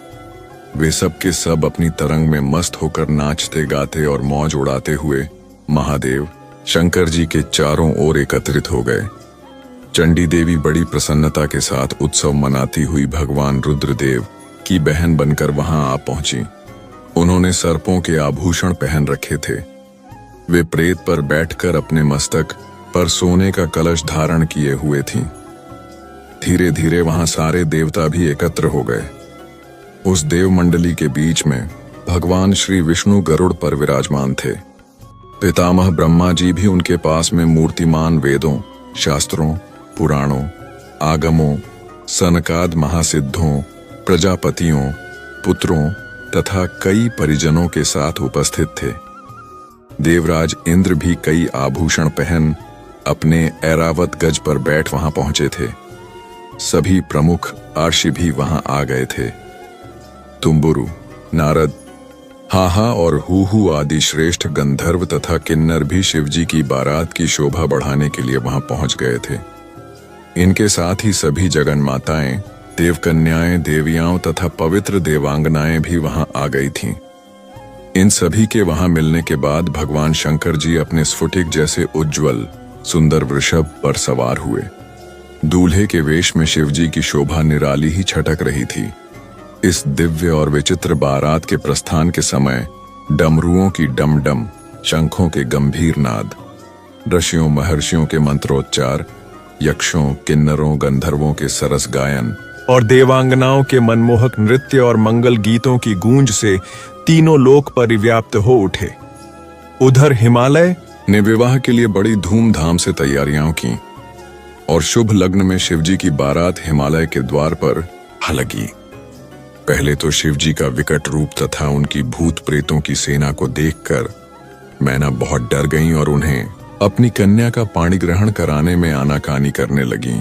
[SPEAKER 1] वे सब के सब अपनी तरंग में मस्त होकर नाचते गाते और मौज उड़ाते हुए महादेव शंकर जी के चारों ओर एकत्रित हो गए। चंडी देवी बड़ी प्रसन्नता के साथ उत्सव मनाती हुई भगवान रुद्रदेव की बहन बनकर वहां आ पहुंची। उन्होंने सर्पों के आभूषण पहन रखे थे। वे प्रेत पर बैठकर अपने मस्तक पर सोने का कलश धारण किए हुए थीं। धीरे धीरे वहां सारे देवता भी एकत्र हो गए। उस देव मंडली के बीच में भगवान श्री विष्णु गरुड़ पर विराजमान थे। पितामह ब्रह्मा जी भी उनके पास में मूर्तिमान वेदों, शास्त्रों, पुराणों, आगमों, सनकाद महासिद्धों, प्रजापतियों, पुत्रों तथा कई परिजनों के साथ उपस्थित थे। देवराज इंद्र भी कई आभूषण पहन अपने ऐरावत गज पर बैठ वहां पहुंचे थे। सभी प्रमुख आर्षि भी वहां आ गए थे। तुम्बुरु, नारद, हाहा और हूहू आदि श्रेष्ठ गंधर्व तथा किन्नर भी शिवजी की बारात की शोभा बढ़ाने के लिए वहां पहुंच गए थे। इनके साथ ही सभी जगन माताएं, देवकन्याएं, देवियाओं तथा पवित्र देवांगनाएं भी वहां आ गई थीं। इन सभी के वहां मिलने के बाद भगवान शंकर जी अपने स्फुटिक जैसे उज्ज्वल सुंदर वृषभ पर सवार हुए। दूल्हे के वेश में शिवजी की शोभा निराली ही छटक रही थी। इस दिव्य और विचित्र बारात के प्रस्थान के समय डमरुओं की डमडम, शंखों के गंभीर नाद, ऋषियों महर्षियों के मंत्रोच्चार, यक्षों, किन्नरों, गंधर्वों के सरस गायन और देवांगनाओं के मनमोहक नृत्य और मंगल गीतों की गूंज से तीनों लोक परिव्याप्त हो उठे। उधर हिमालय ने विवाह के लिए बड़ी धूमधाम से तैयारियां की और शुभ लग्न में शिवजी की बारात हिमालय के द्वार पर आ लगी। पहले तो शिवजी का विकट रूप तथा उनकी भूत प्रेतों की सेना को देखकर मैना बहुत डर गईं और उन्हें अपनी कन्या का पाणी ग्रहण कराने में आनाकानी करने लगीं।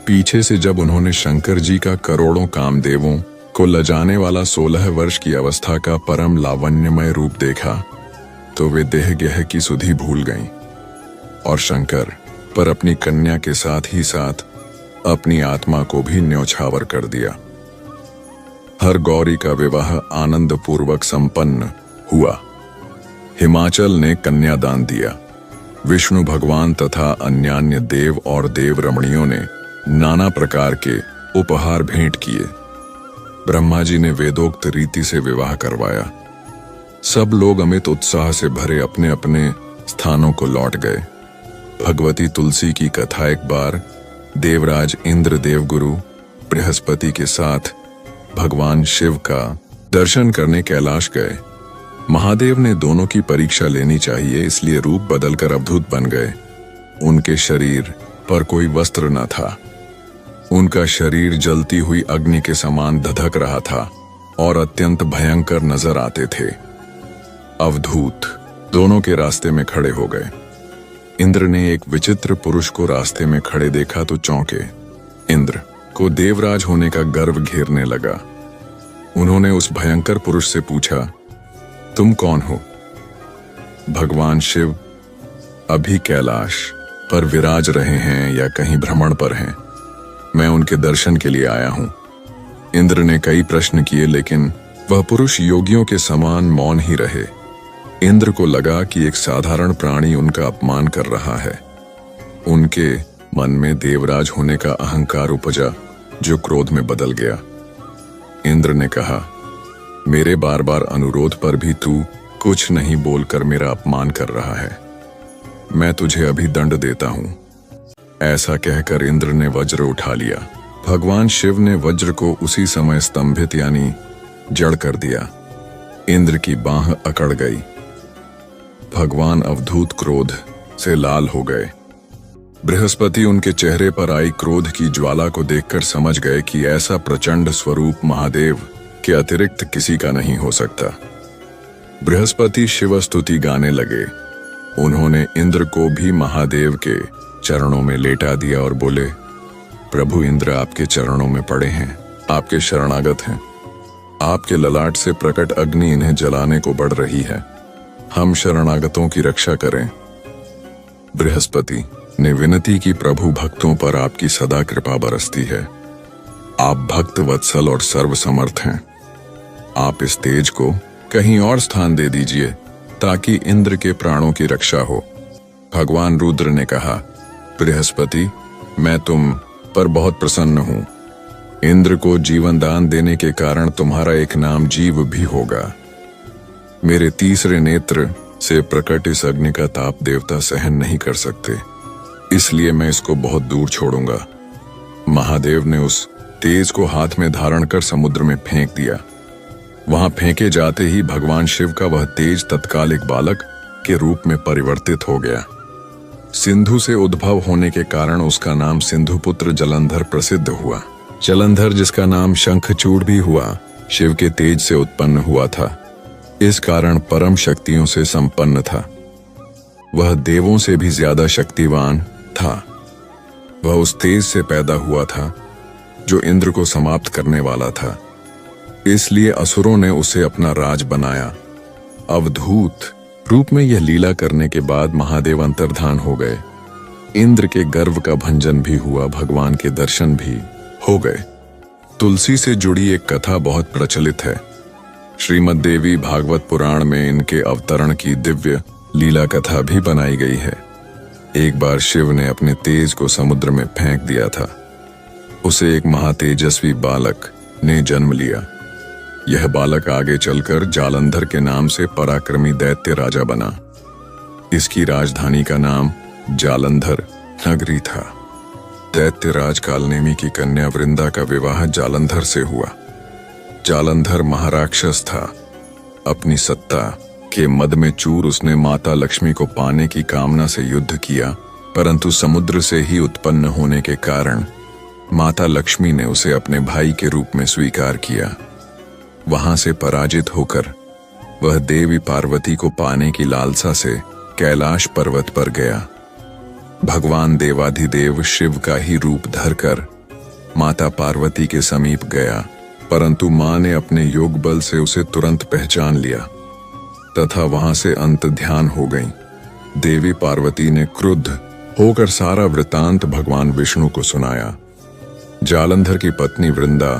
[SPEAKER 1] पीछे से जब उन्होंने शंकर जी का करोड़ों कामदेवों को लजाने वाला 16 वर्ष की अवस्था का परम लावण्यमय रूप देखा तो वे देह गेह की सुधि भूल गईं और शंकर पर अपनी कन्या के साथ ही साथ अपनी आत्मा को भी न्यौछावर कर दिया। हर गौरी का विवाह आनंद पूर्वक संपन्न हुआ। हिमाचल ने कन्यादान दिया। विष्णु भगवान तथा अन्यान्य देव और देव रमणियों ने नाना प्रकार के उपहार भेंट किए। ब्रह्मा जी ने वेदोक्त रीति से विवाह करवाया। सब लोग अमित उत्साह से भरे अपने अपने स्थानों को लौट गए। भगवती तुलसी की कथा एक बार देवराज इंद्र देवगुरु बृहस्पति के साथ भगवान शिव का दर्शन करने कैलाश गए। महादेव ने दोनों की परीक्षा लेनी चाहिए, इसलिए रूप बदलकर अवधूत बन गए। उनके शरीर पर कोई वस्त्र न था। उनका शरीर जलती हुई अग्नि के समान धधक रहा था और अत्यंत भयंकर नजर आते थे। अवधूत दोनों के रास्ते में खड़े हो गए। इंद्र ने एक विचित्र पुरुष को रास्ते में खड़े देखा तो चौंके। इंद्र को देवराज होने का गर्व घेरने लगा। उन्होंने उस भयंकर पुरुष से पूछा, तुम कौन हो? भगवान शिव अभी कैलाश पर विराज रहे हैं या कहीं भ्रमण पर हैं? मैं उनके दर्शन के लिए आया हूं। इंद्र ने कई प्रश्न किए लेकिन वह पुरुष योगियों के समान मौन ही रहे। इंद्र को लगा कि एक साधारण प्राणी उनका अपमान कर रहा है। उनके मन में देवराज होने का अहंकार उपजा जो क्रोध में बदल गया। इंद्र ने कहा, मेरे बार बार अनुरोध पर भी तू कुछ नहीं बोलकर मेरा अपमान कर रहा है। मैं तुझे अभी दंड देता हूं। ऐसा कहकर इंद्र ने वज्र उठा लिया। भगवान शिव ने वज्र को उसी समय स्तंभित यानी जड़ कर दिया। इंद्र की बांह अकड़ गई। भगवान अवधूत क्रोध से लाल हो गए। बृहस्पति उनके चेहरे पर आई क्रोध की ज्वाला को देखकर समझ गए कि ऐसा प्रचंड स्वरूप महादेव के अतिरिक्त किसी का नहीं हो सकता। बृहस्पति शिव स्तुति गाने लगे। उन्होंने इंद्र को भी महादेव के चरणों में लेटा दिया और बोले, प्रभु इंद्र आपके चरणों में पड़े हैं, आपके शरणागत हैं। आपके ललाट से प्रकट अग्नि इन्हें जलाने को बढ़ रही है। हम शरणागतों की रक्षा करें। बृहस्पति ने विनती की, प्रभु भक्तों पर आपकी सदा कृपा बरसती है। आप भक्त वत्सल और सर्वसमर्थ हैं। आप इस तेज को कहीं और स्थान दे दीजिए ताकि इंद्र के प्राणों की रक्षा हो। भगवान रुद्र ने कहा, बृहस्पति मैं तुम पर बहुत प्रसन्न हूं। इंद्र को जीवन दान देने के कारण तुम्हारा एक नाम जीव भी होगा। मेरे तीसरे नेत्र से प्रकट इस अग्नि का ताप देवता सहन नहीं कर सकते, इसलिए मैं इसको बहुत दूर छोड़ूंगा। महादेव ने उस तेज को हाथ में धारण कर समुद्र में फेंक दिया। वहां फेंके जाते ही भगवान शिव का वह तेज तत्काल एक बालक के रूप में परिवर्तित हो गया। सिंधु से उद्भव होने के कारण उसका नाम सिंधुपुत्र जलंधर प्रसिद्ध हुआ। जलंधर जिसका नाम शंखचूड़ भी हुआ, शिव के तेज से उत्पन्न हुआ था। इस कारण परम शक्तियों से संपन्न था। वह देवों से भी ज्यादा शक्तिवान था। वह उस तेज से पैदा हुआ था जो इंद्र को समाप्त करने वाला था। इसलिए असुरों ने उसे अपना राज बनाया। अवधूत रूप में यह लीला करने के बाद महादेव अंतर्धान हो गए। इंद्र के गर्व का भंजन भी हुआ, भगवान के दर्शन भी हो गए। तुलसी से जुड़ी एक कथा बहुत प्रचलित है। श्रीमद् देवी भागवत पुराण में इनके अवतरण की दिव्य लीला कथा भी बनाई गई है। एक बार शिव ने अपने तेज को समुद्र में फेंक दिया था। उसे एक महातेजस्वी बालक ने जन्म लिया। यह बालक आगे चलकर जालंधर के नाम से पराक्रमी दैत्य राजा बना। इसकी राजधानी का नाम जालंधर नगरी था। दैत्य राज कालनेमी की कन्या वृंदा का विवाह जालंधर से हुआ। जालंधर महाराक्षस था। अपनी सत्ता के मद में चूर उसने माता लक्ष्मी को पाने की कामना से युद्ध किया, परंतु समुद्र से ही उत्पन्न होने के कारण माता लक्ष्मी ने उसे अपने भाई के रूप में स्वीकार किया। वहां से पराजित होकर वह देवी पार्वती को पाने की लालसा से कैलाश पर्वत पर गया। भगवान देवाधिदेव शिव का ही रूप धरकर माता पार्वती के समीप गया, परंतु मां ने अपने योग बल से उसे तुरंत पहचान लिया तथा वहां से अंत ध्यान हो गई। देवी पार्वती ने क्रुद्ध होकर सारा वृतांत भगवान विष्णु को सुनाया। जालंधर की पत्नी वृंदा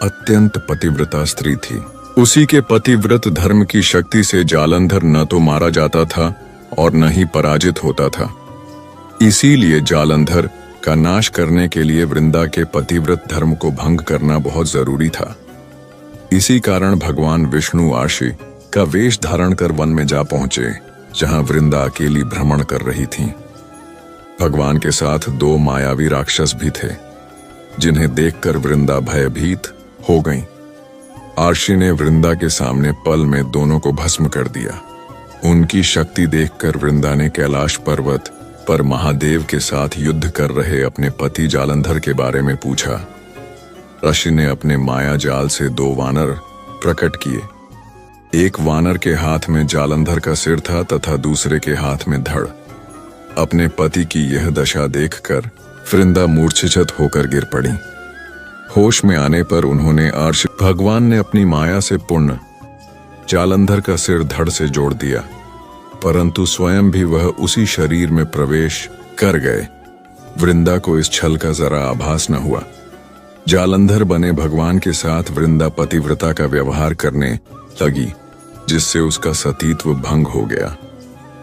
[SPEAKER 1] अत्यंत पतिव्रता स्त्री थी। उसी के पतिव्रत धर्म की शक्ति से जालंधर न तो मारा जाता था और न ही पराजित होता था। इसीलिए जालंधर का नाश करने के लिए वृंदा के पतिव्रत धर्म को भंग करना बहुत जरूरी था। इसी कारण भगवान विष्णु आशी का वेश धारण कर वन में जा पहुंचे, जहां वृंदा अकेली भ्रमण कर रही थी। भगवान के साथ 2 मायावी राक्षस भी थे, जिन्हें देखकर वृंदा भयभीत हो गई। आशी ने वृंदा के सामने पल में दोनों को भस्म कर दिया। उनकी शक्ति देखकर वृंदा ने कैलाश पर्वत पर महादेव के साथ युद्ध कर रहे अपने पति जालंधर के बारे में पूछा। ऋषि ने अपने माया जाल से 2 वानर प्रकट किए। एक वानर के हाथ में जालंधर का सिर था तथा दूसरे के हाथ में धड़। अपने पति की यह दशा देखकर वृंदा मूर्छित होकर गिर पड़ी। होश में आने पर उन्होंने अर्श भगवान ने अपनी माया से पुण्य जालंधर का सिर धड़ से जोड़ दिया, परंतु स्वयं भी वह उसी शरीर में प्रवेश कर गए। वृंदा को इस छल का जरा आभास न हुआ। जालंधर बने भगवान के साथ वृंदा पतिव्रता का व्यवहार करने लगी, जिससे उसका सतीत्व भंग हो गया।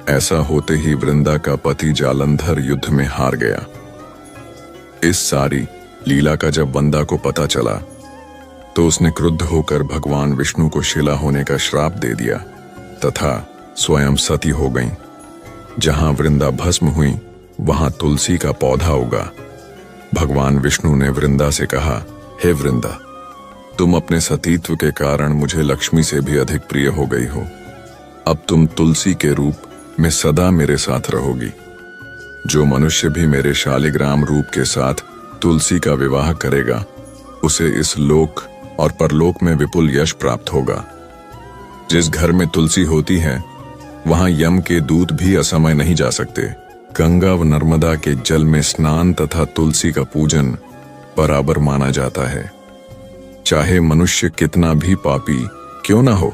[SPEAKER 1] ऐसा होते ही वृंदा का पति जालंधर युद्ध में हार गया। इस सारी लीला का जब वंदा को पता चला तो उसने क्रुद्ध होकर भगवान विष्णु को शिला होने का श्राप दे दिया तथा स्वयं सती हो गईं। जहां वृंदा भस्म हुई वहां तुलसी का पौधा उगा। भगवान विष्णु ने वृंदा से कहा, हे वृंदा, तुम अपने सतीत्व के कारण मुझे लक्ष्मी से भी अधिक प्रिय हो गई हो। अब तुम तुलसी के रूप में सदा मेरे साथ रहोगी। जो मनुष्य भी मेरे शालिग्राम रूप के साथ तुलसी का विवाह करेगा, उसे इस लोक और परलोक में विपुल यश प्राप्त होगा। जिस घर में तुलसी होती है वहां यम के दूत भी असमय नहीं जा सकते। गंगा व नर्मदा के जल में स्नान तथा तुलसी का पूजन बराबर माना जाता है, चाहे मनुष्य कितना भी पापी क्यों न हो।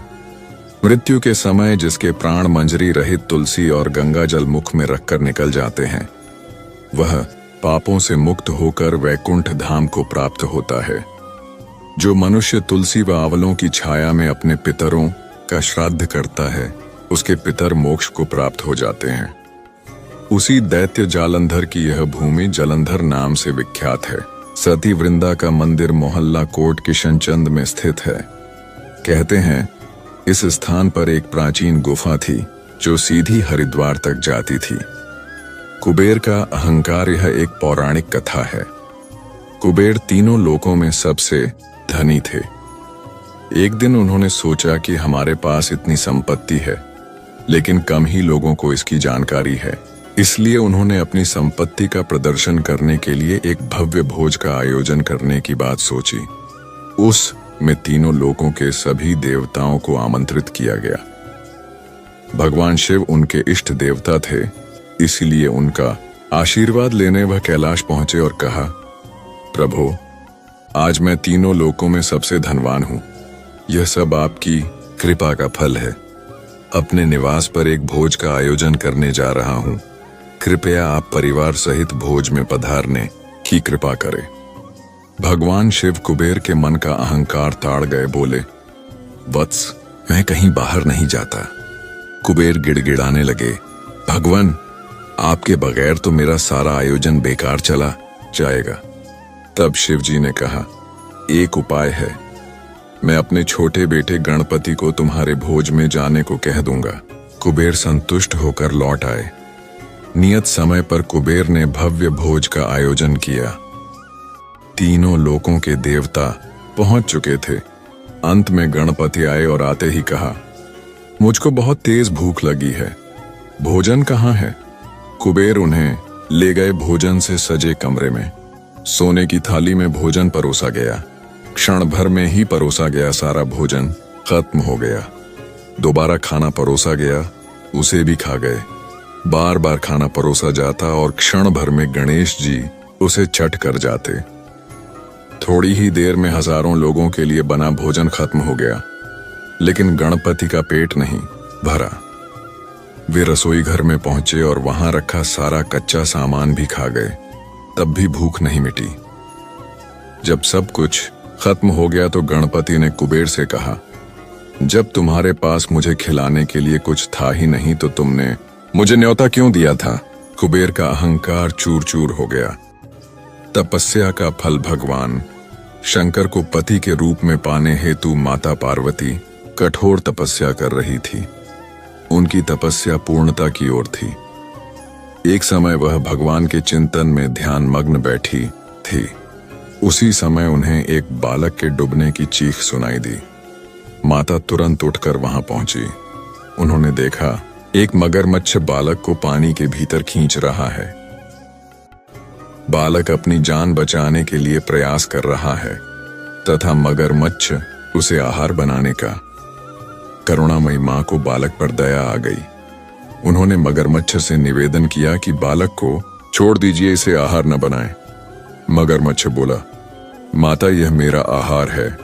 [SPEAKER 1] मृत्यु के समय जिसके प्राण मंजरी रहित तुलसी और गंगा जल मुख में रखकर निकल जाते हैं, वह पापों से मुक्त होकर वैकुंठ धाम को प्राप्त होता है। जो मनुष्य तुलसी व आंवलों की छाया में अपने पितरों का श्राद्ध करता है, उसके पितर मोक्ष को प्राप्त हो जाते हैं। उसी दैत्य जालंधर की यह भूमि जलंधर नाम से विख्यात है। सती वृंदा का मंदिर मोहल्ला कोट किशनचंद में स्थित है। कहते हैं इस स्थान पर एक प्राचीन गुफा थी जो सीधी हरिद्वार तक जाती थी। कुबेर का अहंकार यह एक पौराणिक कथा है। कुबेर तीनों लोकों में सबसे धनी थे। एक दिन उन्होंने सोचा कि हमारे पास इतनी संपत्ति है, लेकिन कम ही लोगों को इसकी जानकारी है। इसलिए उन्होंने अपनी संपत्ति का प्रदर्शन करने के लिए एक भव्य भोज का आयोजन करने की बात सोची। उस में तीनों लोकों के सभी देवताओं को आमंत्रित किया गया। भगवान शिव उनके इष्ट देवता थे, इसलिए उनका आशीर्वाद लेने वह कैलाश पहुंचे और कहा, प्रभु, आज मैं तीनों लोकों में सबसे धनवान हूं। यह सब आपकी कृपा का फल है। अपने निवास पर एक भोज का आयोजन करने जा रहा हूं। कृपया आप परिवार सहित भोज में पधारने की कृपा करें। भगवान शिव कुबेर के मन का अहंकार ताड़ गए, बोले, वत्स, मैं कहीं बाहर नहीं जाता। कुबेर गिड़गिड़ाने लगे, भगवान, आपके बगैर तो मेरा सारा आयोजन बेकार चला जाएगा। तब शिव जी ने कहा, एक उपाय है। मैं अपने छोटे बेटे गणपति को तुम्हारे भोज में जाने को कह दूंगा। कुबेर संतुष्ट होकर लौट आए। नियत समय पर कुबेर ने भव्य भोज का आयोजन किया। तीनों लोकों के देवता पहुंच चुके थे। अंत में गणपति आए और आते ही कहा, मुझको बहुत तेज भूख लगी है, भोजन कहाँ है? कुबेर उन्हें ले गए भोजन से सजे कमरे में। सोने की थाली में भोजन परोसा गया। क्षण भर में ही परोसा गया सारा भोजन खत्म हो गया। दोबारा खाना परोसा गया, उसे भी खा गए। बार बार खाना परोसा जाता और क्षण भर में गणेश जी उसे चट कर जाते। थोड़ी ही देर में हजारों लोगों के लिए बना भोजन खत्म हो गया, लेकिन गणपति का पेट नहीं भरा। वे रसोई घर में पहुंचे और वहां रखा सारा कच्चा सामान भी खा गए, तब भी भूख नहीं मिटी। जब सब कुछ खत्म हो गया तो गणपति ने कुबेर से कहा, जब तुम्हारे पास मुझे खिलाने के लिए कुछ था ही नहीं तो तुमने मुझे न्योता क्यों दिया था? कुबेर का अहंकार चूर चूर हो गया। तपस्या का फल भगवान शंकर को पति के रूप में पाने हेतु माता पार्वती कठोर तपस्या कर रही थी। उनकी तपस्या पूर्णता की ओर थी। एक समय वह भगवान के चिंतन में ध्यान मग्न बैठी थी। उसी समय उन्हें एक बालक के डूबने की चीख सुनाई दी। माता तुरंत उठकर वहां पहुंची। उन्होंने देखा एक मगरमच्छ बालक को पानी के भीतर खींच रहा है। बालक अपनी जान बचाने के लिए प्रयास कर रहा है तथा मगरमच्छ उसे आहार बनाने का। करुणामयी मां को बालक पर दया आ गई। उन्होंने मगरमच्छ से निवेदन किया कि बालक को छोड़ दीजिए, इसे आहार न बनाएं। मगरमच्छ बोला, माता यह मेरा आहार है,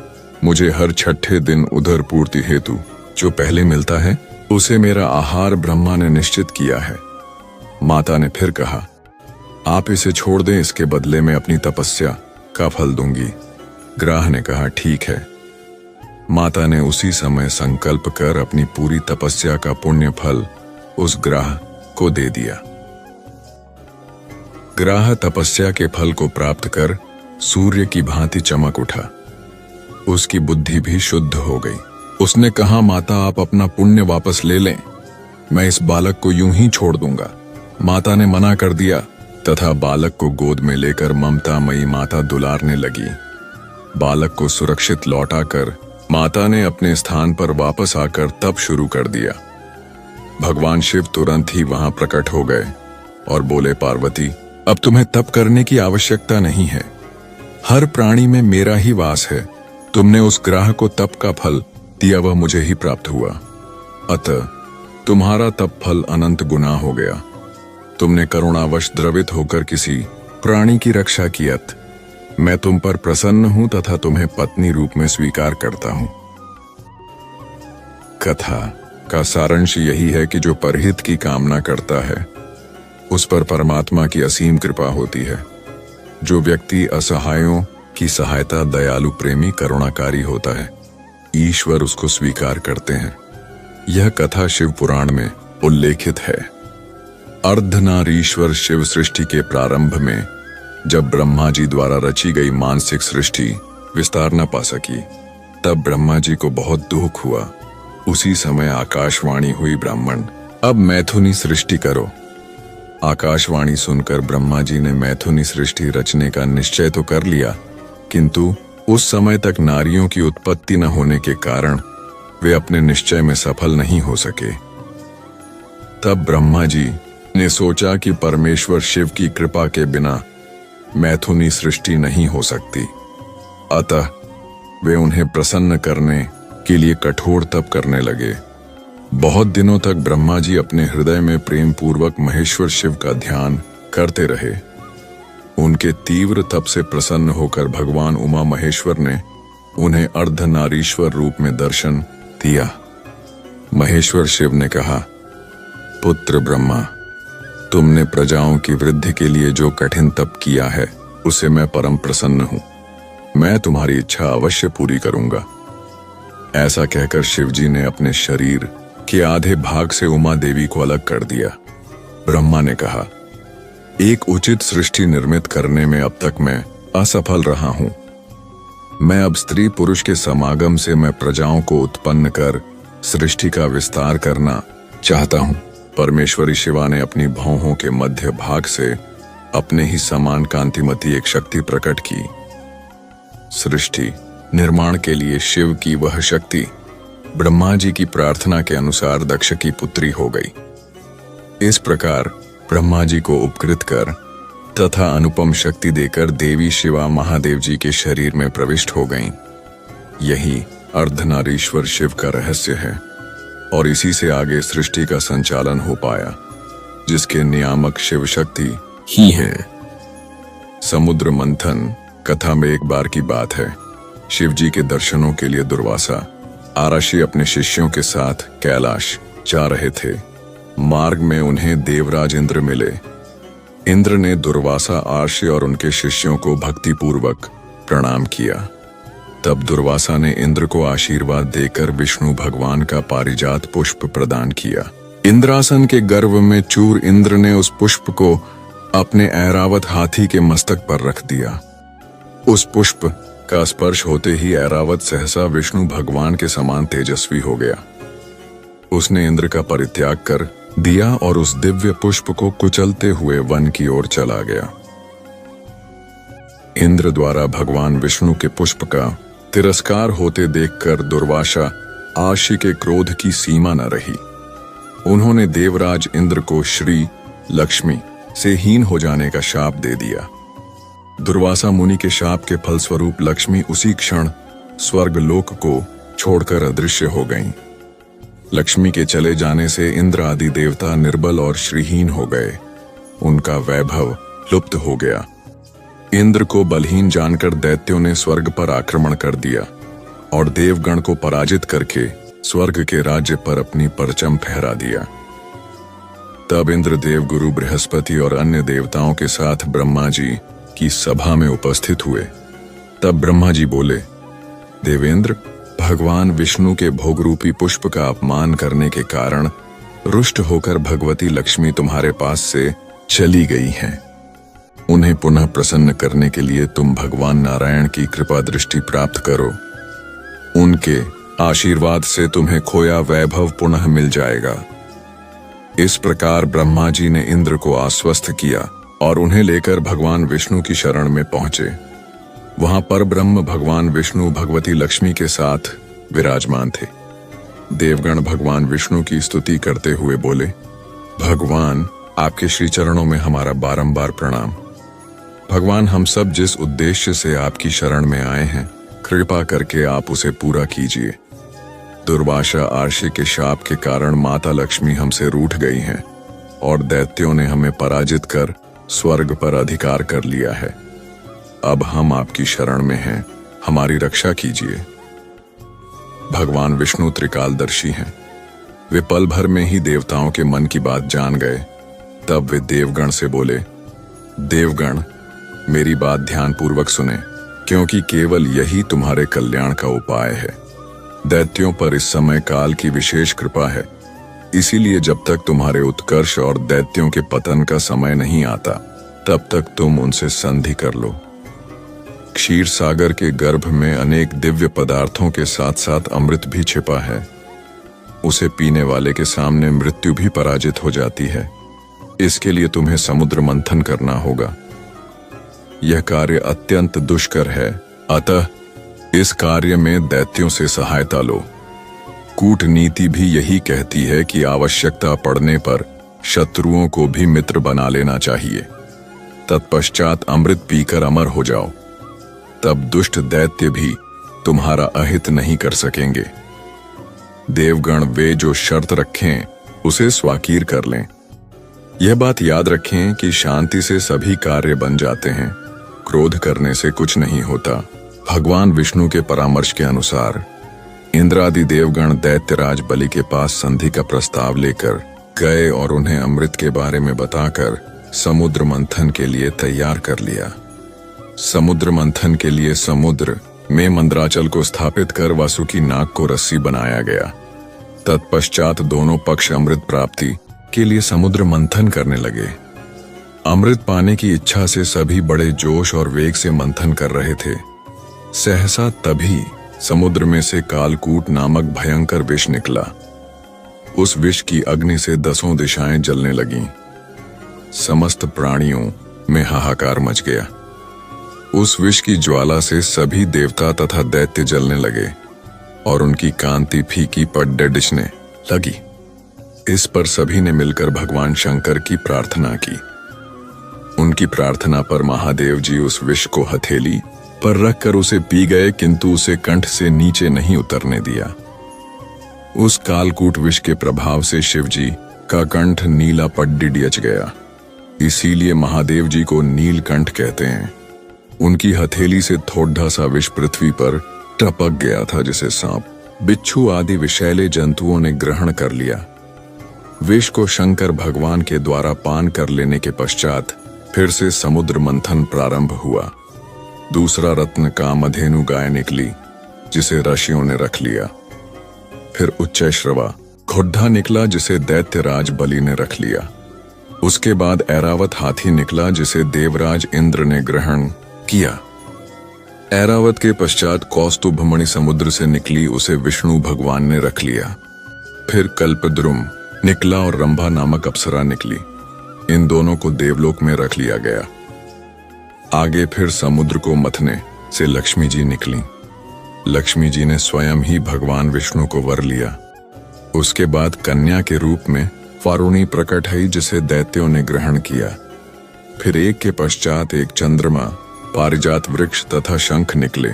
[SPEAKER 1] मुझे हर छठे दिन उधर पूर्ति हेतु जो पहले मिलता है उसे मेरा आहार ब्रह्मा ने निश्चित किया है। माता ने फिर कहा, आप इसे छोड़ दें, इसके बदले में अपनी तपस्या का फल दूंगी। ग्राह ने कहा, ठीक है। माता ने उसी समय संकल्प कर अपनी पूरी तपस्या का पुण्य फल उस ग्राह को दे दिया। ग्राह तपस्या के फल को प्राप्त कर सूर्य की भांति चमक उठा। उसकी बुद्धि भी शुद्ध हो गई। उसने कहा, माता आप अपना पुण्य वापस ले लें, मैं इस बालक को यूं ही छोड़ दूंगा। माता ने मना कर दिया तथा बालक को गोद में लेकर ममतामयी माता दुलारने लगी। बालक को सुरक्षित लौटाकर माता ने अपने स्थान पर वापस आकर तप शुरू कर दिया। भगवान शिव तुरंत ही वहां प्रकट हो गए और बोले, पार्वती अब तुम्हें तप करने की आवश्यकता नहीं है, हर प्राणी में मेरा ही वास है। तुमने उस ग्राह को तप का फल दिया, वह मुझे ही प्राप्त हुआ, अतः तुम्हारा तप फल अनंत गुना हो गया। तुमने करुणावश द्रवित होकर किसी प्राणी की रक्षा कियत। मैं तुम पर प्रसन्न हूं तथा तुम्हें पत्नी रूप में स्वीकार करता हूं। कथा का सारांश यही है कि जो परहित की कामना करता है उस पर परमात्मा की असीम कृपा होती है। जो व्यक्ति असहायों की सहायता, दयालु, प्रेमी, करुणाकारी होता है, ईश्वर उसको स्वीकार करते हैं। यह कथा शिव पुराण में उल्लेखित है। अर्धनारीश्वर शिव सृष्टि के प्रारंभ में जब ब्रह्मा जी द्वारा रची गई मानसिक सृष्टि विस्तार न पा सकी, तब ब्रह्मा जी को बहुत दुख हुआ। उसी समय आकाशवाणी हुई, ब्राह्मण अब मैथुनी सृष्टि करो। आकाशवाणी सुनकर ब्रह्मा जी ने मैथुनी सृष्टि रचने का निश्चय तो कर लिया, किंतु उस समय तक नारियों की उत्पत्ति न होने के कारण वे अपने निश्चय में सफल नहीं हो सके। तब ब्रह्मा जी ने सोचा कि परमेश्वर शिव की कृपा के बिना मैथुनी सृष्टि नहीं हो सकती, अतः वे उन्हें प्रसन्न करने के लिए कठोर तप करने लगे। बहुत दिनों तक ब्रह्मा जी अपने हृदय में प्रेम पूर्वक महेश्वर शिव का ध्यान करते रहे। उनके तीव्र तप से प्रसन्न होकर भगवान उमा महेश्वर ने उन्हें अर्धनारीश्वर रूप में दर्शन दिया। महेश्वर शिव ने कहा, पुत्र ब्रह्मा, तुमने प्रजाओं की वृद्धि के लिए जो कठिन तप किया है उसे मैं परम प्रसन्न हूं। मैं तुम्हारी इच्छा अवश्य पूरी करूंगा। ऐसा कहकर शिवजी ने अपने शरीर के आधे भाग से उमा देवी को अलग कर दिया। ब्रह्मा ने कहा, एक उचित सृष्टि निर्मित करने में अब तक मैं असफल रहा हूं। मैं अब स्त्री पुरुष के समागम से मैं प्रजाओं को उत्पन्न कर सृष्टि का विस्तार करना चाहता हूं। परमेश्वरी शिवा ने अपनी भौहों के मध्य भाग से अपने ही समान कांतिमती एक शक्ति प्रकट की। सृष्टि निर्माण के लिए शिव की वह शक्ति ब्रह्मा जी की प्रार्थना के अनुसार दक्ष की पुत्री हो गई। इस प्रकार ब्रह्मा जी को उपकृत कर तथा अनुपम शक्ति देकर देवी शिवा महादेव जी के शरीर में प्रविष्ट हो गईं। यही अर्धनारीश्वर शिव का रहस्य है और इसी से आगे सृष्टि का संचालन हो पाया, जिसके नियामक शिव शक्ति ही हैं। समुद्र मंथन कथा में एक बार की बात है। शिव जी के दर्शनों के लिए दुर्वासा आराशी अपने शिष्यों के साथ कैलाश जा रहे थे। मार्ग में उन्हें देवराज इंद्र मिले। इंद्र ने दुर्वासा आर्षि और उनके शिष्यों को भक्तिपूर्वक प्रणाम किया। तब दुर्वासा ने इंद्र को आशीर्वाद देकर विष्णु भगवान का पारिजात पुष्प प्रदान किया। इंद्रासन के गर्भ में चूर इंद्र ने उस पुष्प को अपने ऐरावत हाथी के मस्तक पर रख दिया। उस पुष्प का स्पर्श होते ही ऐरावत सहसा विष्णु भगवान के समान तेजस्वी हो गया। उसने इंद्र का परित्याग कर दिया और उस दिव्य पुष्प को कुचलते हुए वन की ओर चला गया। इंद्र द्वारा भगवान विष्णु के पुष्प का तिरस्कार होते देखकर दुर्वासा आर्षि के क्रोध की सीमा न रही। उन्होंने देवराज इंद्र को श्री लक्ष्मी से हीन हो जाने का शाप दे दिया। दुर्वासा मुनि के शाप के फलस्वरूप लक्ष्मी उसी क्षण स्वर्गलोक को छोड़कर अदृश्य हो गईं। लक्ष्मी के चले जाने से इंद्र आदि देवता निर्बल और श्रीहीन हो गए। उनका वैभव लुप्त हो गया। इंद्र को बलहीन जानकर दैत्यों ने स्वर्ग पर आक्रमण कर दिया और देवगण को पराजित करके स्वर्ग के राज्य पर अपनी परचम फहरा दिया। तब इंद्र देव गुरु बृहस्पति और अन्य देवताओं के साथ ब्रह्मा जी की सभा में उपस्थित हुए। तब ब्रह्मा जी बोले, देवेंद्र, भगवान विष्णु के भोगरूपी पुष्प का अपमान करने के कारण रुष्ट होकर भगवती लक्ष्मी तुम्हारे पास से चली गई हैं। उन्हें पुनः प्रसन्न करने के लिए तुम भगवान नारायण की कृपा दृष्टि प्राप्त करो। उनके आशीर्वाद से तुम्हें खोया वैभव पुनः मिल जाएगा। इस प्रकार ब्रह्मा जी ने इंद्र को आश्वस्त किया और उन्हें लेकर भगवान विष्णु की शरण में पहुंचे। वहां पर ब्रह्म भगवान विष्णु भगवती लक्ष्मी के साथ विराजमान थे। देवगण भगवान विष्णु की स्तुति करते हुए बोले, भगवान, आपके श्री चरणों में हमारा बारंबार प्रणाम। भगवान, हम सब जिस उद्देश्य से आपकी शरण में आए हैं, कृपा करके आप उसे पूरा कीजिए। दुर्वासा आर्षि के शाप के कारण माता लक्ष्मी हमसे रूठ गई हैं और दैत्यों ने हमें पराजित कर स्वर्ग पर अधिकार कर लिया है। अब हम आपकी शरण में हैं, हमारी रक्षा कीजिए। भगवान विष्णु त्रिकालदर्शी हैं। वे पल भर में ही देवताओं के मन की बात जान गए। तब वे देवगण से बोले, देवगण, मेरी बात ध्यानपूर्वक सुने, क्योंकि केवल यही तुम्हारे कल्याण का उपाय है। दैत्यों पर इस समय काल की विशेष कृपा है, इसीलिए जब तक तुम्हारे उत्कर्ष और दैत्यों के पतन का समय नहीं आता, तब तक तुम उनसे संधि कर लो। क्षीर सागर के गर्भ में अनेक दिव्य पदार्थों के साथ साथ अमृत भी छिपा है। उसे पीने वाले के सामने मृत्यु भी पराजित हो जाती है। इसके लिए तुम्हें समुद्र मंथन करना होगा। यह कार्य अत्यंत दुष्कर है, अतः इस कार्य में दैत्यों से सहायता लो। कूटनीति भी यही कहती है कि आवश्यकता पड़ने पर शत्रुओं को भी मित्र बना लेना चाहिए। तत्पश्चात अमृत पीकर अमर हो जाओ, तब दुष्ट दैत्य भी तुम्हारा अहित नहीं कर सकेंगे। देवगण वे जो शर्त रखें उसे स्वाकीर कर लें। यह बात याद रखें कि शांति से सभी कार्य बन जाते हैं, क्रोध करने से कुछ नहीं होता। भगवान विष्णु के परामर्श के अनुसार इंद्रादि देवगण दैत्यराज बलि के पास संधि का प्रस्ताव लेकर गए और उन्हें अमृत के बारे में बताकर समुद्र मंथन के लिए तैयार कर लिया। समुद्र मंथन के लिए समुद्र में मंदराचल को स्थापित कर वासुकी नाग को रस्सी बनाया गया। तत्पश्चात दोनों पक्ष अमृत प्राप्ति के लिए समुद्र मंथन करने लगे। अमृत पाने की इच्छा से सभी बड़े जोश और वेग से मंथन कर रहे थे। सहसा तभी समुद्र में से कालकूट नामक भयंकर विष निकला। उस विष की अग्नि से 10 दिशाएं जलने लगीं। समस्त प्राणियों में हाहाकार मच गया। उस विष की ज्वाला से सभी देवता तथा दैत्य जलने लगे और उनकी कांति फीकी पड़ डिशने लगी। इस पर सभी ने मिलकर भगवान शंकर की प्रार्थना की। उनकी प्रार्थना पर महादेव जी उस विष को हथेली पर रखकर उसे पी गए, किंतु उसे कंठ से नीचे नहीं उतरने दिया। उस कालकूट विष के प्रभाव से शिवजी का कंठ नीला पड्डियच गया, इसीलिए महादेव जी को नीलकंठ कहते हैं। उनकी हथेली से थोड़ा सा विष पृथ्वी पर टपक गया था, जिसे सांप, बिच्छू आदि विषैले जंतुओं ने ग्रहण कर लिया। विष को शंकर भगवान के द्वारा पान कर लेने के पश्चात फिर से समुद्र मंथन प्रारंभ हुआ। दूसरा रत्न कामधेनु गाय निकली, जिसे ऋषियों ने रख लिया। फिर उच्चैश्रवा घोड़ा निकला, जिसे दैत्यराज बलि ने रख लिया। उसके बाद ऐरावत हाथी निकला, जिसे देवराज इंद्र ने ग्रहण किया। ऐरावत के पश्चात कौस्तुभमणि समुद्र से निकली, उसे विष्णु भगवान ने रख लिया। फिर कल्पद्रुम निकला और रंभा नामक अप्सरा निकली। इन दोनों को देवलोक में रख लिया गया। आगे फिर समुद्र को मथने से लक्ष्मी जी निकली। लक्ष्मी जी ने स्वयं ही भगवान विष्णु को वर लिया। उसके बाद कन्या के रूप में वारुणी प्रकट हुई, जिसे दैत्यों ने ग्रहण किया। फिर एक के पश्चात एक चंद्रमा, पारिजात वृक्ष तथा शंख निकले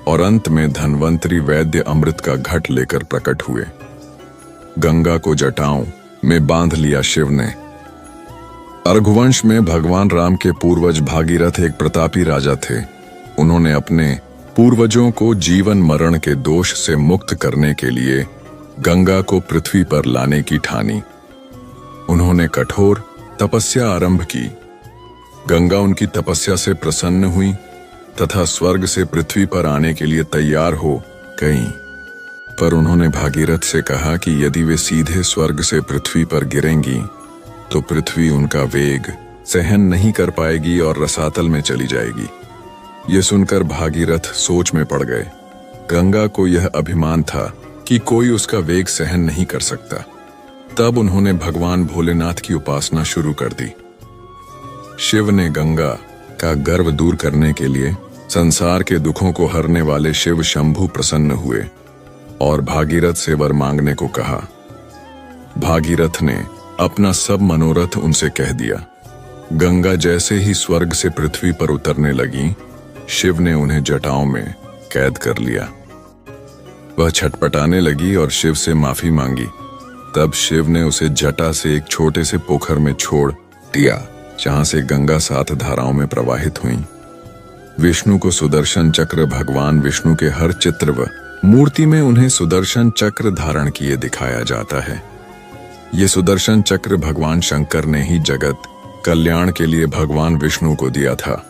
[SPEAKER 1] और अंत में धन्वंतरी वैद्य अमृत का घट लेकर प्रकट हुए। गंगा को जटाओं में बांध लिया शिव ने। रघुवंश में भगवान राम के पूर्वज भागीरथ एक प्रतापी राजा थे। उन्होंने अपने पूर्वजों को जीवन मरण के दोष से मुक्त करने के लिए गंगा को पृथ्वी पर लाने की ठानी। उन्होंने कठोर तपस्या आरंभ की। गंगा उनकी तपस्या से प्रसन्न हुई तथा स्वर्ग से पृथ्वी पर आने के लिए तैयार हो गईं। पर उन्होंने भागीरथ से कहा कि यदि वे सीधे स्वर्ग से पृथ्वी पर गिरेंगी तो पृथ्वी उनका वेग सहन नहीं कर पाएगी और रसातल में चली जाएगी। ये सुनकर भागीरथ सोच में पड़ गए। गंगा को यह अभिमान था कि कोई उसका वेग सहन नहीं कर सकता। तब उन्होंने भगवान भोलेनाथ की उपासना शुरू कर दी। शिव ने गंगा का गर्व दूर करने के लिए संसार के दुखों को हरने वाले शिव शंभु प्रसन्न हुए और भागीरथ से वर मांगने को कहा। भागीरथ ने अपना सब मनोरथ उनसे कह दिया। गंगा जैसे ही स्वर्ग से पृथ्वी पर उतरने लगी, शिव ने उन्हें जटाओं में कैद कर लिया। वह छटपटाने लगी और शिव से माफी मांगी। तब शिव ने उसे जटा से एक छोटे से पोखर में छोड़ दिया, जहां से गंगा 7 धाराओं में प्रवाहित हुई। विष्णु को सुदर्शन चक्र भगवान विष्णु के हर चित्र व मूर्ति में उन्हें सुदर्शन चक्र धारण किए दिखाया जाता है। ये सुदर्शन चक्र भगवान शंकर ने ही जगत कल्याण के लिए भगवान विष्णु को दिया था।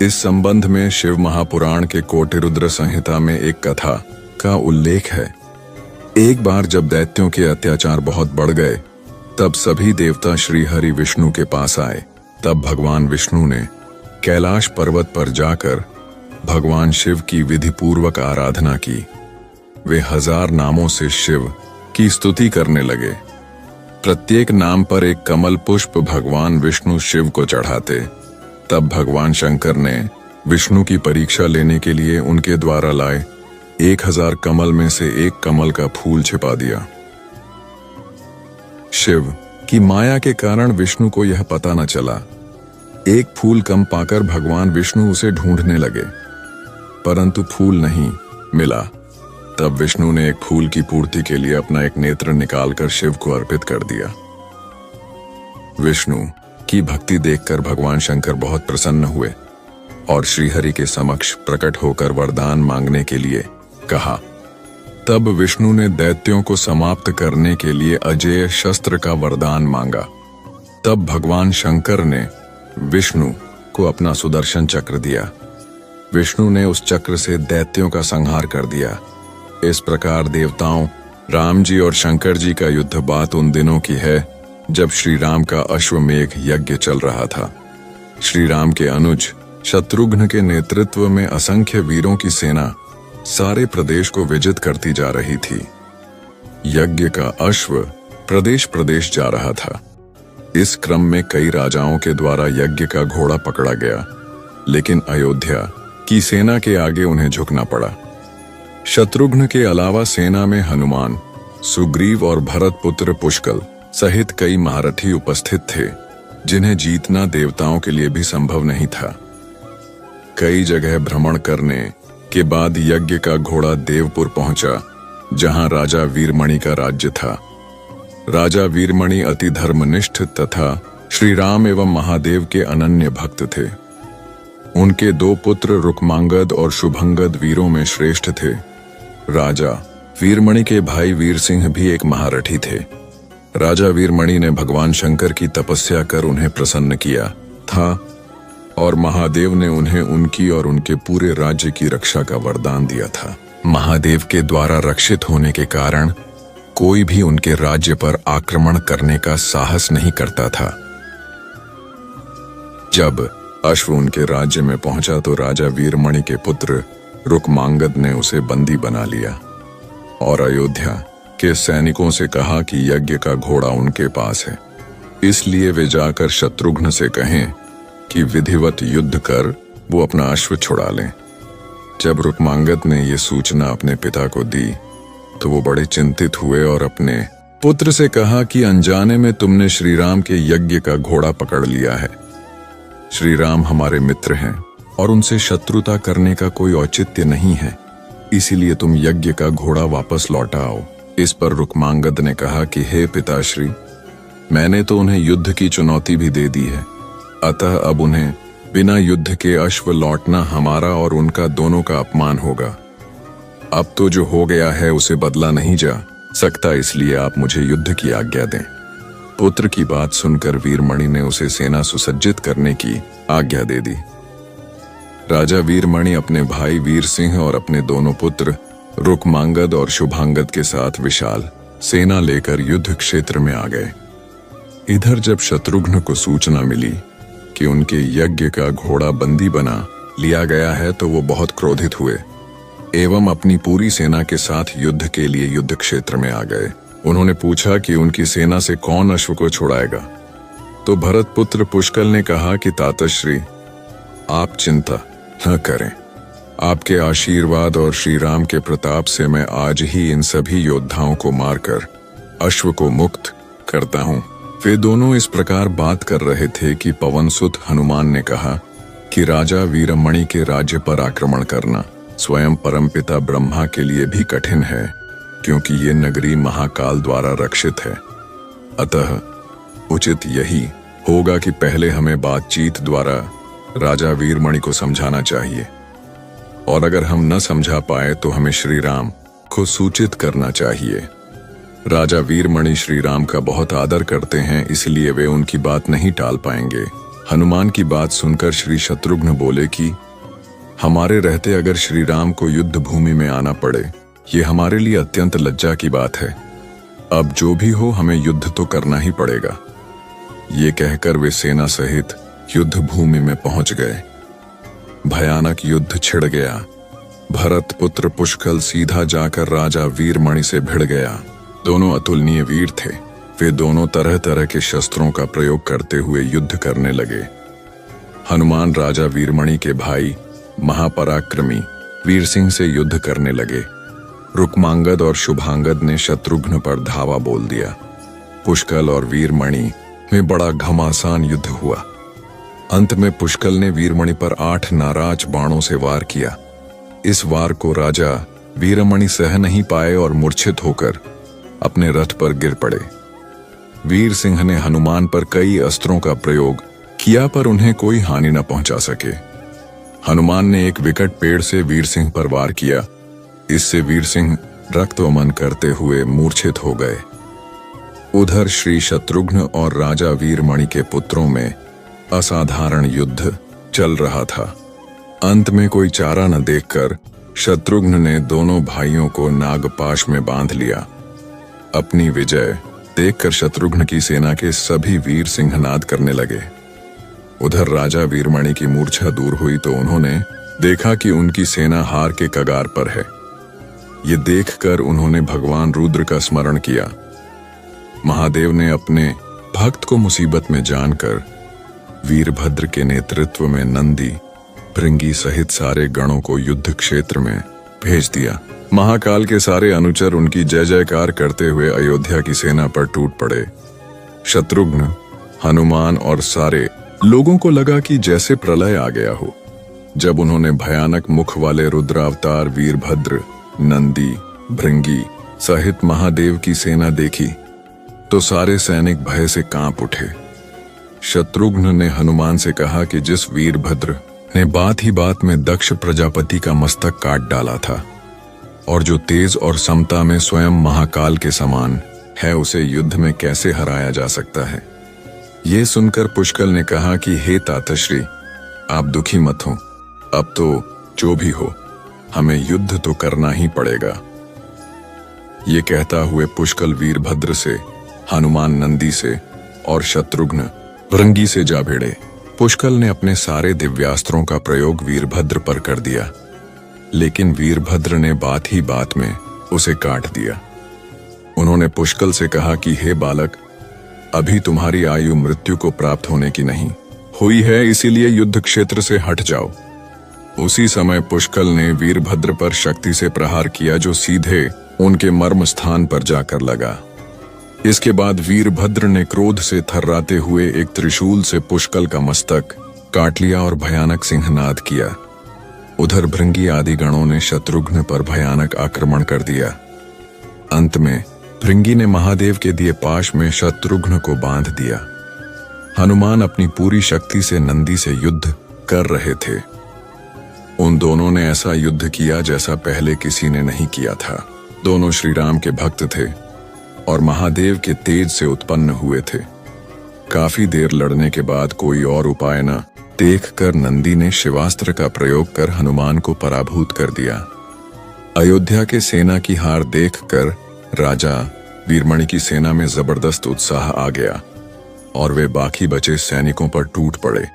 [SPEAKER 1] इस संबंध में शिव महापुराण के कोटिरुद्र संहिता में एक कथा का उल्लेख है। एक बार जब दैत्यों के अत्याचार बहुत बढ़ गए, तब सभी देवता श्री हरि विष्णु के पास आए। तब भगवान विष्णु ने कैलाश पर्वत पर जाकर भगवान शिव की विधि पूर्वक आराधना की। वे 1000 नामों से शिव की स्तुति करने लगे। प्रत्येक नाम पर एक कमल पुष्प भगवान विष्णु शिव को चढ़ाते। तब भगवान शंकर ने विष्णु की परीक्षा लेने के लिए उनके द्वारा लाए 1000 कमल में से एक कमल का फूल छिपा दिया। शिव की माया के कारण विष्णु को यह पता न चला। एक फूल कम पाकर भगवान विष्णु उसे ढूंढने लगे, परंतु फूल नहीं मिला। तब विष्णु ने एक फूल की पूर्ति के लिए अपना एक नेत्र निकालकर शिव को अर्पित कर दिया। विष्णु की भक्ति देखकर भगवान शंकर बहुत प्रसन्न हुए और श्रीहरि के समक्ष प्रकट होकर वरदान मांगने के लिए कहा। तब विष्णु ने दैत्यों को समाप्त करने के लिए अजेय शस्त्र का वरदान मांगा। तब भगवान शंकर ने विष्णु को अपना सुदर्शन चक्र दिया। विष्णु ने उस चक्र से दैत्यों का संहार कर दिया। इस प्रकार देवताओं राम जी और शंकर जी का युद्ध बात उन दिनों की है जब श्री राम का अश्वमेघ यज्ञ चल रहा था। श्री राम के अनुज शत्रुघ्न के नेतृत्व में असंख्य वीरों की सेना सारे प्रदेश को विजित करती जा रही थी। यज्ञ का अश्व प्रदेश प्रदेश जा रहा था। इस क्रम में कई राजाओं के द्वारा यज्ञ का घोड़ा पकड़ा गया, लेकिन अयोध्या की सेना के आगे उन्हें झुकना पड़ा। शत्रुघ्न के अलावा सेना में हनुमान, सुग्रीव और भरत पुत्र पुष्कल सहित कई महारथी उपस्थित थे, जिन्हें जीतना देवताओं के लिए भी संभव नहीं था। कई जगह भ्रमण करने के बाद यज्ञ का घोड़ा देवपुर पहुंचा, जहां राजा वीरमणि का राज्य था। राजा वीरमणि अति धर्मनिष्ठ तथा श्री राम एवं महादेव के अनन्य भक्त थे। उनके 2 पुत्र रुक्मांगद और शुभंगद वीरों में श्रेष्ठ थे। राजा वीरमणि के भाई वीर सिंह भी एक महारथी थे। राजा वीरमणि ने भगवान शंकर की तपस्या कर उन्हें प्रसन्न किया था और महादेव ने उन्हें उनकी और उनके पूरे राज्य की रक्षा का वरदान दिया था। महादेव के द्वारा रक्षित होने के कारण कोई भी उनके राज्य पर आक्रमण करने का साहस नहीं करता था। जब अश्व उनके राज्य में पहुंचा तो राजा वीरमणि के पुत्र रुक्मांगद ने उसे बंदी बना लिया और अयोध्या के सैनिकों से कहा कि यज्ञ का घोड़ा उनके पास है, इसलिए वे जाकर शत्रुघ्न से कहें कि विधिवत युद्ध कर वो अपना अश्व छुड़ा लें। जब रुक्मांगद ने ये सूचना अपने पिता को दी तो वो बड़े चिंतित हुए और अपने पुत्र से कहा कि अनजाने में तुमने श्री राम के यज्ञ का घोड़ा पकड़ लिया है। श्री राम हमारे मित्र हैं और उनसे शत्रुता करने का कोई औचित्य नहीं है, इसीलिए तुम यज्ञ का घोड़ा वापस लौटा आओ। इस पर रुक्मांगद ने कहा कि हे पिताश्री, मैंने तो उन्हें युद्ध की चुनौती भी दे दी है, अतः अब उन्हें बिना युद्ध के अश्व लौटना हमारा और उनका दोनों का अपमान होगा। अब तो जो हो गया है उसे बदला नहीं जा सकता, इसलिए आप मुझे युद्ध की आज्ञा दें। पुत्र की बात सुनकर वीरमणि ने उसे सेना सुसज्जित करने की आज्ञा दे दी। राजा वीरमणि अपने भाई वीर सिंह और अपने दोनों पुत्र रुक्मांगद और शुभांगद के साथ विशाल सेना लेकर युद्ध क्षेत्र में आ गए। इधर जब शत्रुघ्न को सूचना मिली कि उनके यज्ञ का घोड़ा बंदी बना लिया गया है तो वो बहुत क्रोधित हुए एवं अपनी पूरी सेना के साथ युद्ध के लिए युद्ध क्षेत्र में आ गए। उन्होंने पूछा कि उनकी सेना से कौन अश्व को छुड़ाएगा, तो भरत पुत्र पुष्कल ने कहा कि तातश्री, आप चिंता न करें, आपके आशीर्वाद और श्री राम के प्रताप से मैं आज ही इन सभी योद्धाओं को मारकर अश्व को मुक्त करता हूं। वे दोनों इस प्रकार बात कर रहे थे कि पवनसुत हनुमान ने कहा कि राजा वीरमणि के राज्य पर आक्रमण करना स्वयं परमपिता ब्रह्मा के लिए भी कठिन है, क्योंकि ये नगरी महाकाल द्वारा रक्षित है। अतः उचित यही होगा कि पहले हमें बातचीत द्वारा राजा वीरमणि को समझाना चाहिए, और अगर हम न समझा पाए तो हमें श्री राम को सूचित करना चाहिए। राजा वीरमणि श्री राम का बहुत आदर करते हैं, इसलिए वे उनकी बात नहीं टाल पाएंगे। हनुमान की बात सुनकर श्री शत्रुघ्न बोले कि हमारे रहते अगर श्री राम को युद्ध भूमि में आना पड़े, ये हमारे लिए अत्यंत लज्जा की बात है। अब जो भी हो हमें युद्ध तो करना ही पड़ेगा। ये कहकर वे सेना सहित युद्ध भूमि में पहुंच गए। भयानक युद्ध छिड़ गया। भरत पुत्र पुष्कल सीधा जाकर राजा वीरमणि से भिड़ गया। दोनों अतुलनीय वीर थे। वे दोनों तरह तरह के शस्त्रों का प्रयोग करते हुए युद्ध करने लगे। हनुमान राजा वीरमणि के भाई महापराक्रमी वीर सिंह से युद्ध करने लगे। रुक्मांगद और शुभांगद ने शत्रुघ्न पर धावा बोल दिया। पुष्कल और वीरमणि में बड़ा घमासान युद्ध हुआ। अंत में पुष्कल ने वीरमणि पर 8 नाराज बाणों से वार किया। इस वार को राजा वीरमणि सह नहीं पाए और मूर्छित होकर अपने रथ पर गिर पड़े। वीर सिंह ने हनुमान पर कई अस्त्रों का प्रयोग किया, पर उन्हें कोई हानि न पहुंचा सके। हनुमान ने एक विकट पेड़ से वीर सिंह पर वार किया। इससे वीर सिंह रक्तवमन करते हुए मूर्छित हो गए। उधर श्री शत्रुघ्न और राजा वीरमणि के पुत्रों में असाधारण युद्ध चल रहा था। अंत में कोई चारा न देखकर शत्रुघ्न ने दोनों भाइयों को नागपाश में बांध लिया। अपनी विजय देखकर शत्रुघ्न की सेना के सभी वीर सिंहनाद करने लगे। उधर राजा वीरमणि की मूर्छा दूर हुई तो उन्होंने देखा कि उनकी सेना हार के कगार पर है। ये देखकर उन्होंने भगवान रुद्र का स्मरण किया। महादेव ने अपने भक्त को मुसीबत में जानकर वीरभद्र के नेतृत्व में नंदी, भृंगी सहित सारे गणों को युद्ध क्षेत्र में भेज दिया। महाकाल के सारे अनुचर उनकी जय जयकार करते हुए अयोध्या की सेना पर टूट पड़े। शत्रुघ्न, हनुमान और सारे लोगों को लगा कि जैसे प्रलय आ गया हो। जब उन्होंने भयानक मुख वाले रुद्रावतार वीरभद्र, नंदी, भृंगी सहित महादेव की सेना देखी तो सारे सैनिक भय से कांप उठे। शत्रुघ्न ने हनुमान से कहा कि जिस वीरभद्र ने बात ही बात में दक्ष प्रजापति का मस्तक काट डाला था और जो तेज और समता में स्वयं महाकाल के समान है, उसे युद्ध में कैसे हराया जा सकता है। ये सुनकर पुष्कल ने कहा कि हे तातश्री, आप दुखी मत हो। अब तो जो भी हो, हमें युद्ध तो करना ही पड़ेगा। ये कहता हुए पुष्कल वीरभद्र से, हनुमान नंदी से और शत्रुघ्न भृंगी से जा भिड़े। पुष्कल ने अपने सारे दिव्यास्त्रों का प्रयोग वीरभद्र पर कर दिया, लेकिन वीरभद्र ने बात ही बात में उसे काट दिया। उन्होंने पुष्कल से कहा कि हे बालक, अभी तुम्हारी आयु मृत्यु को प्राप्त होने की नहीं हुई है, इसीलिए युद्ध क्षेत्र से हट जाओ। उसी समय पुष्कल ने वीरभद्र पर शक्ति से प्रहार किया, जो सीधे उनके मर्म स्थान पर जाकर लगा। इसके बाद वीरभद्र ने क्रोध से थर्राते हुए एक त्रिशूल से पुष्कल का मस्तक काट लिया और भयानक सिंहनाद किया। उधर भृंगी आदि गणों ने शत्रुघ्न पर भयानक आक्रमण कर दिया। अंत में भृंगी ने महादेव के दिए पाश में शत्रुघ्न को बांध दिया। हनुमान अपनी पूरी शक्ति से नंदी से युद्ध कर रहे थे। उन दोनों ने ऐसा युद्ध किया जैसा पहले किसी ने नहीं किया था। दोनों श्री राम के भक्त थे और महादेव के तेज से उत्पन्न हुए थे। काफी देर लड़ने के बाद कोई और उपाय न देखकर नंदी ने शिवास्त्र का प्रयोग कर हनुमान को पराभूत कर दिया। अयोध्या के सेना की हार देखकर राजा वीरमणि की सेना में जबरदस्त उत्साह आ गया और वे बाकी बचे सैनिकों पर टूट पड़े।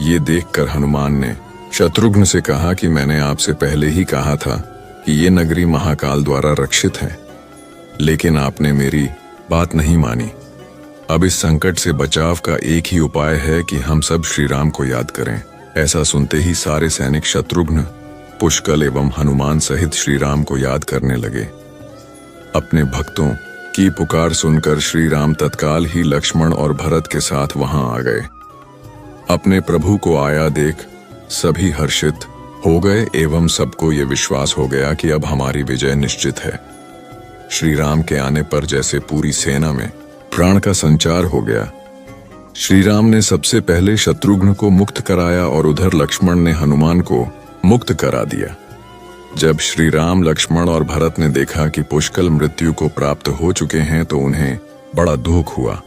[SPEAKER 1] ये देखकर हनुमान ने शत्रुघ्न से कहा कि मैंने आपसे पहले ही कहा था कि ये नगरी महाकाल द्वारा रक्षित है, लेकिन आपने मेरी बात नहीं मानी। अब इस संकट से बचाव का एक ही उपाय है कि हम सब श्री राम को याद करें। ऐसा सुनते ही सारे सैनिक शत्रुघ्न, पुष्कल एवं हनुमान सहित श्री राम को याद करने लगे। अपने भक्तों की पुकार सुनकर श्री राम तत्काल ही लक्ष्मण और भरत के साथ वहां आ गए। अपने प्रभु को आया देख सभी हर्षित हो गए एवं सबको ये विश्वास हो गया कि अब हमारी विजय निश्चित है। श्री राम के आने पर जैसे पूरी सेना में प्राण का संचार हो गया। श्री राम ने सबसे पहले शत्रुघ्न को मुक्त कराया और उधर लक्ष्मण ने हनुमान को मुक्त करा दिया। जब श्री राम, लक्ष्मण और भरत ने देखा कि पुष्कल मृत्यु को प्राप्त हो चुके हैं तो उन्हें बड़ा दुख हुआ।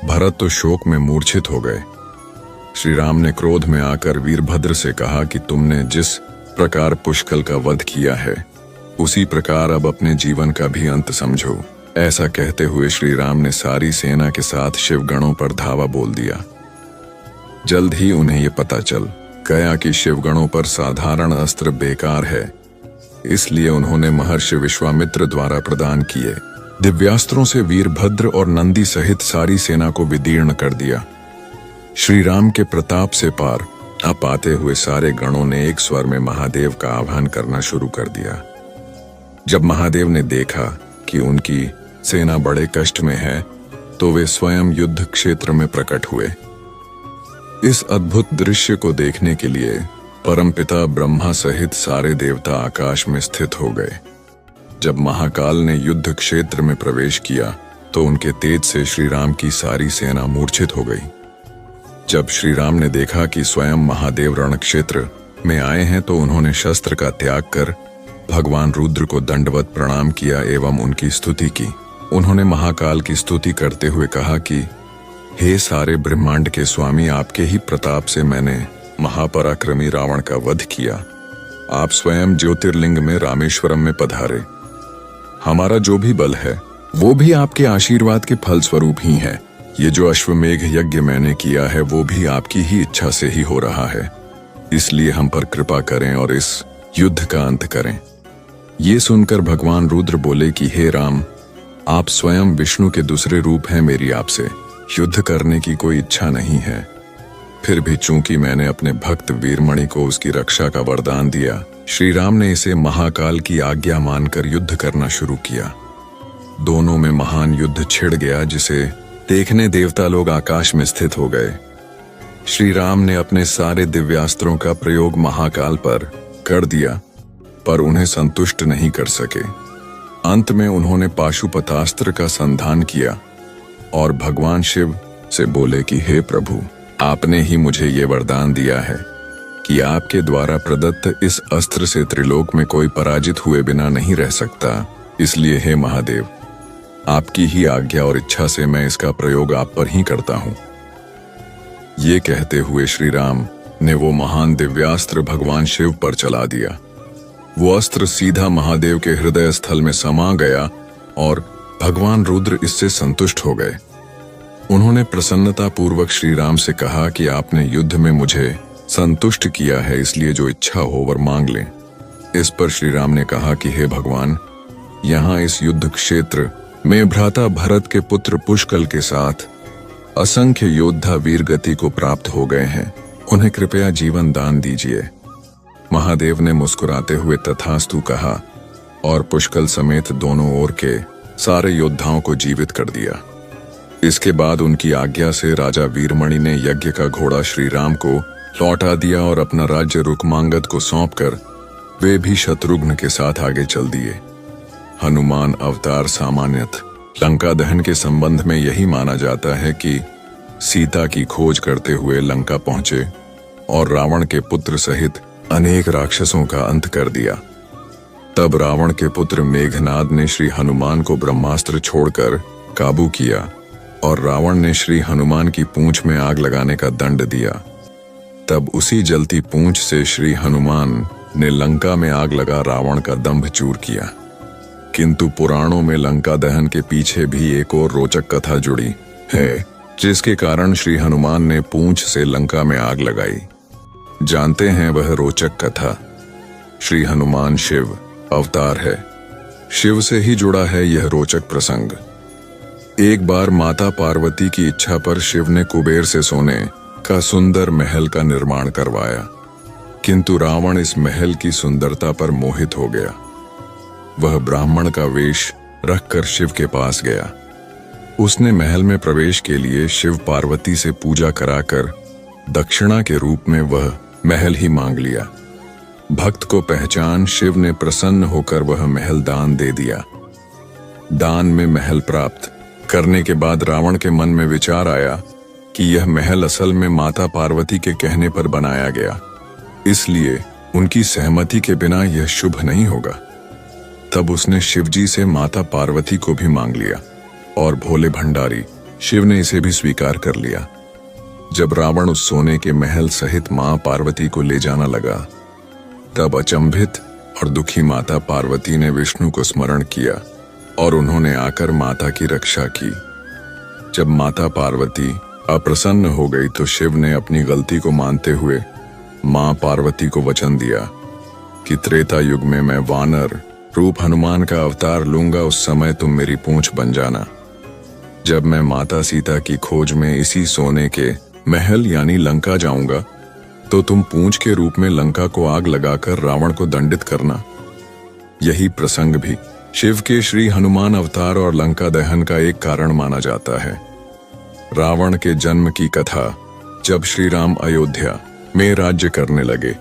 [SPEAKER 1] भरत तो शोक में मूर्छित हो गए। श्री राम ने क्रोध में आकर वीरभद्र से कहा कि तुमने जिस प्रकार पुष्कल का वध किया है, उसी प्रकार अब अपने जीवन का भी अंत समझो। ऐसा कहते हुए श्री राम ने सारी सेना के साथ शिवगणों पर धावा बोल दिया। जल्द ही उन्हें ये पता चल गया कि शिवगणों पर साधारण अस्त्र बेकार है, इसलिए उन्होंने महर्षि विश्वामित्र द्वारा प्रदान किए दिव्यास्त्रों से वीरभद्र और नंदी सहित सारी सेना को विदीर्ण कर दिया। श्री राम के प्रताप से पार न पाते हुए सारे गणों ने एक स्वर में महादेव का आह्वान करना शुरू कर दिया। जब महादेव ने देखा कि उनकी सेना बड़े कष्ट में है, तो वे स्वयं युद्ध क्षेत्र में प्रकट हुए। इस अद्भुत दृश्य को देखने के लिए परमपिता ब्रह्मा सहित सारे देवता आकाश में स्थित हो गए। जब महाकाल ने युद्ध क्षेत्र में प्रवेश किया तो उनके तेज से श्री राम की सारी सेना मूर्छित हो गई। जब श्री राम ने देखा कि स्वयं महादेव रण क्षेत्र में आए हैं तो उन्होंने शस्त्र का त्याग कर भगवान रुद्र को दंडवत प्रणाम किया एवं उनकी स्तुति की। उन्होंने महाकाल की स्तुति करते हुए कहा कि हे सारे ब्रह्मांड के स्वामी, आपके ही प्रताप से मैंने महापराक्रमी रावण का वध किया। आप स्वयं ज्योतिर्लिंग में रामेश्वरम में पधारे। हमारा जो भी बल है वो भी आपके आशीर्वाद के फल स्वरूप ही है। ये जो अश्वमेघ यज्ञ मैंने किया है वो भी आपकी ही इच्छा से ही हो रहा है, इसलिए हम पर कृपा करें और इस युद्ध का अंत करें। ये सुनकर भगवान रुद्र बोले कि हे राम, आप स्वयं विष्णु के दूसरे रूप हैं, मेरी आपसे युद्ध करने की कोई इच्छा नहीं है। फिर भी चूंकि मैंने अपने भक्त वीरमणि को उसकी रक्षा का वरदान दिया, श्री राम ने इसे महाकाल की आज्ञा मानकर युद्ध करना शुरू किया। दोनों में महान युद्ध छिड़ गया, जिसे देखने देवता लोग आकाश में स्थित हो गए। श्री राम ने अपने सारे दिव्यास्त्रों का प्रयोग महाकाल पर कर दिया, पर उन्हें संतुष्ट नहीं कर सके। अंत में उन्होंने पाशुपतास्त्र का संधान किया और भगवान शिव से बोले कि हे प्रभु, आपने ही मुझे ये वरदान दिया है कि आपके द्वारा प्रदत्त इस अस्त्र से त्रिलोक में कोई पराजित हुए बिना नहीं रह सकता। इसलिए हे महादेव, आपकी ही आज्ञा और इच्छा से मैं इसका प्रयोग आप पर ही करता हूं। ये कहते हुए श्री राम ने वो महान दिव्यास्त्र भगवान शिव पर चला दिया। वो अस्त्र सीधा महादेव के हृदय स्थल में समा गया और भगवान रुद्र इससे संतुष्ट हो गए। उन्होंने प्रसन्नता पूर्वक श्री राम से कहा कि आपने युद्ध में मुझे संतुष्ट किया है, इसलिए जो इच्छा हो वर मांग लें। इस पर श्री राम ने कहा कि हे भगवान, यहाँ इस युद्ध क्षेत्र में भ्राता भरत के पुत्र पुष्कल के साथ असंख्य योद्धा वीरगति को प्राप्त हो गए हैं, उन्हें कृपया जीवन दान दीजिए। महादेव ने मुस्कुराते हुए तथास्तु कहा और पुष्कल समेत दोनों ओर के सारे योद्धाओं को जीवित कर दिया। इसके बाद उनकी आज्ञा से राजा वीरमणि ने यज्ञ का घोड़ा श्री राम को लौटा दिया और अपना राज्य रुक्मांगद को सौंपकर वे भी शत्रुघ्न के साथ आगे चल दिए। हनुमान अवतार सामान्यतः लंका दहन के संबंध में यही माना जाता है कि सीता की खोज करते हुए लंका पहुंचे और रावण के पुत्र सहित अनेक राक्षसों का अंत कर दिया। तब रावण के पुत्र मेघनाद ने श्री हनुमान को ब्रह्मास्त्र छोड़कर काबू किया और रावण ने श्री हनुमान की पूंछ में आग लगाने का दंड दिया। तब उसी जलती पूंछ से श्री हनुमान ने लंका में आग लगा रावण का दंभ चूर किया। किंतु पुराणों में लंका दहन के पीछे भी एक और रोचक कथा जुड़ी है, जिसके कारण श्री हनुमान ने पूंछ से लंका में आग लगाई। जानते हैं वह रोचक कथा। श्री हनुमान शिव अवतार है। शिव से ही जुड़ा है यह रोचक प्रसंग। एक बार माता पार्वती की इच्छा पर शिव ने कुबेर से सोने का सुंदर महल का निर्माण करवाया, किंतु रावण इस महल की सुंदरता पर मोहित हो गया। वह ब्राह्मण का वेश रखकर शिव के पास गया। उसने महल में प्रवेश के लिए शिव पार्वती से पूजा कराकर दक्षिणा के रूप में वह महल ही मांग लिया। भक्त को पहचान शिव ने प्रसन्न होकर वह महल दान दे दिया। दान में महल प्राप्त करने के बाद रावण के मन में विचार आया कि यह महल असल में माता पार्वती के कहने पर बनाया गया, इसलिए उनकी सहमति के बिना यह शुभ नहीं होगा। तब उसने शिवजी से माता पार्वती को भी मांग लिया और भोले भंडारी शिव ने इसे भी स्वीकार कर लिया। जब रावण उस सोने के महल सहित मां पार्वती को ले जाना लगा, तब अचंभित और दुखी माता पार्वती ने विष्णु को स्मरण किया और उन्होंने आकर माता की रक्षा की। जब माता पार्वती अप्रसन्न हो गई तो शिव ने अपनी गलती को मानते हुए मां पार्वती को वचन दिया कि त्रेता युग में मैं वानर रूप हनुमान का अवतार लूंगा, उस समय तुम मेरी पूंछ बन जाना। जब मैं माता सीता की खोज में इसी सोने के महल यानी लंका जाऊंगा, तो तुम पूंछ के रूप में लंका को आग लगाकर रावण को दंडित करना। यही प्रसंग भी शिव के श्री हनुमान अवतार और लंका दहन का एक कारण माना जाता है। रावण के जन्म की कथा। जब श्री राम अयोध्या में राज्य करने लगे,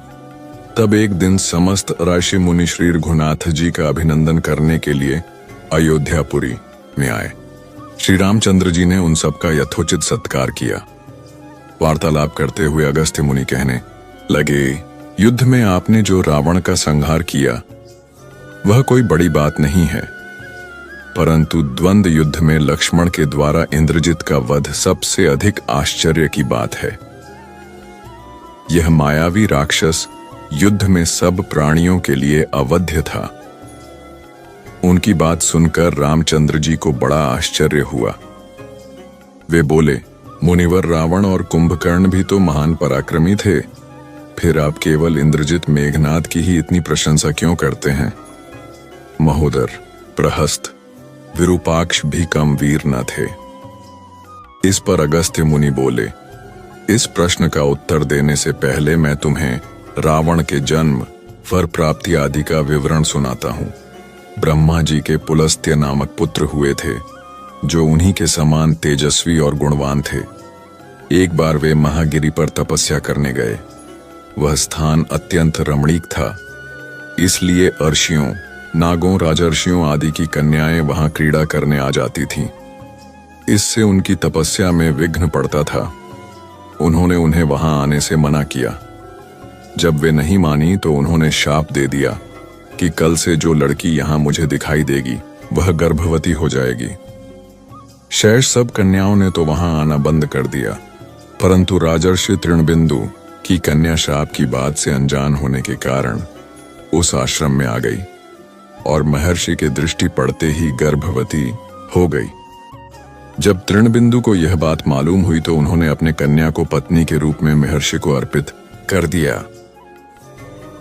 [SPEAKER 1] तब एक दिन समस्त ऋषि मुनि श्री रघुनाथ जी का अभिनंदन करने के लिए अयोध्यापुरी में आए। श्री रामचंद्र जी ने उन सबका यथोचित सत्कार किया। वार्तालाप करते हुए अगस्त्य मुनि कहने लगे, युद्ध में आपने जो रावण का संहार किया वह कोई बड़ी बात नहीं है, परंतु द्वंद्व युद्ध में लक्ष्मण के द्वारा इंद्रजित का वध सबसे अधिक आश्चर्य की बात है। यह मायावी राक्षस युद्ध में सब प्राणियों के लिए अवध्य था। उनकी बात सुनकर रामचंद्र जी को बड़ा आश्चर्य हुआ। वे बोले, मुनिवर रावण और कुंभकर्ण भी तो महान पराक्रमी थे, फिर आप केवल इंद्रजित मेघनाद की ही इतनी प्रशंसा क्यों करते हैं? महोदर, प्रहस्त, विरूपाक्ष भी कम वीर न थे। इस पर अगस्त्य मुनि बोले, इस प्रश्न का उत्तर देने से पहले मैं तुम्हें रावण के जन्म, वर प्राप्ति आदि का विवरण सुनाता हूँ। ब्रह्मा जी के पुलस्त्य नामक पुत्र हुए थे, जो उन्हीं के समान तेजस्वी और गुणवान थे। एक बार वे महागिरी पर तपस्या करने गए। वह स्थान अत्यंत रमणीक था, इसलिए अर्षियों, नागों, राजर्षियों आदि की कन्याएं वहां क्रीड़ा करने आ जाती थीं। इससे उनकी तपस्या में विघ्न पड़ता था। उन्होंने उन्हें वहां आने से मना किया। जब वे नहीं मानी तो उन्होंने शाप दे दिया कि कल से जो लड़की यहां मुझे दिखाई देगी वह गर्भवती हो जाएगी। शेष सब कन्याओं ने तो वहां आना बंद कर दिया, परंतु राजर्षि तृणबिंदु की कन्या शाप की बात से अनजान होने के कारण उस आश्रम में आ गई और महर्षि के दृष्टि पड़ते ही गर्भवती हो गई। जब तृणबिंदु को यह बात मालूम हुई तो उन्होंने अपने कन्या को पत्नी के रूप में महर्षि को अर्पित कर दिया।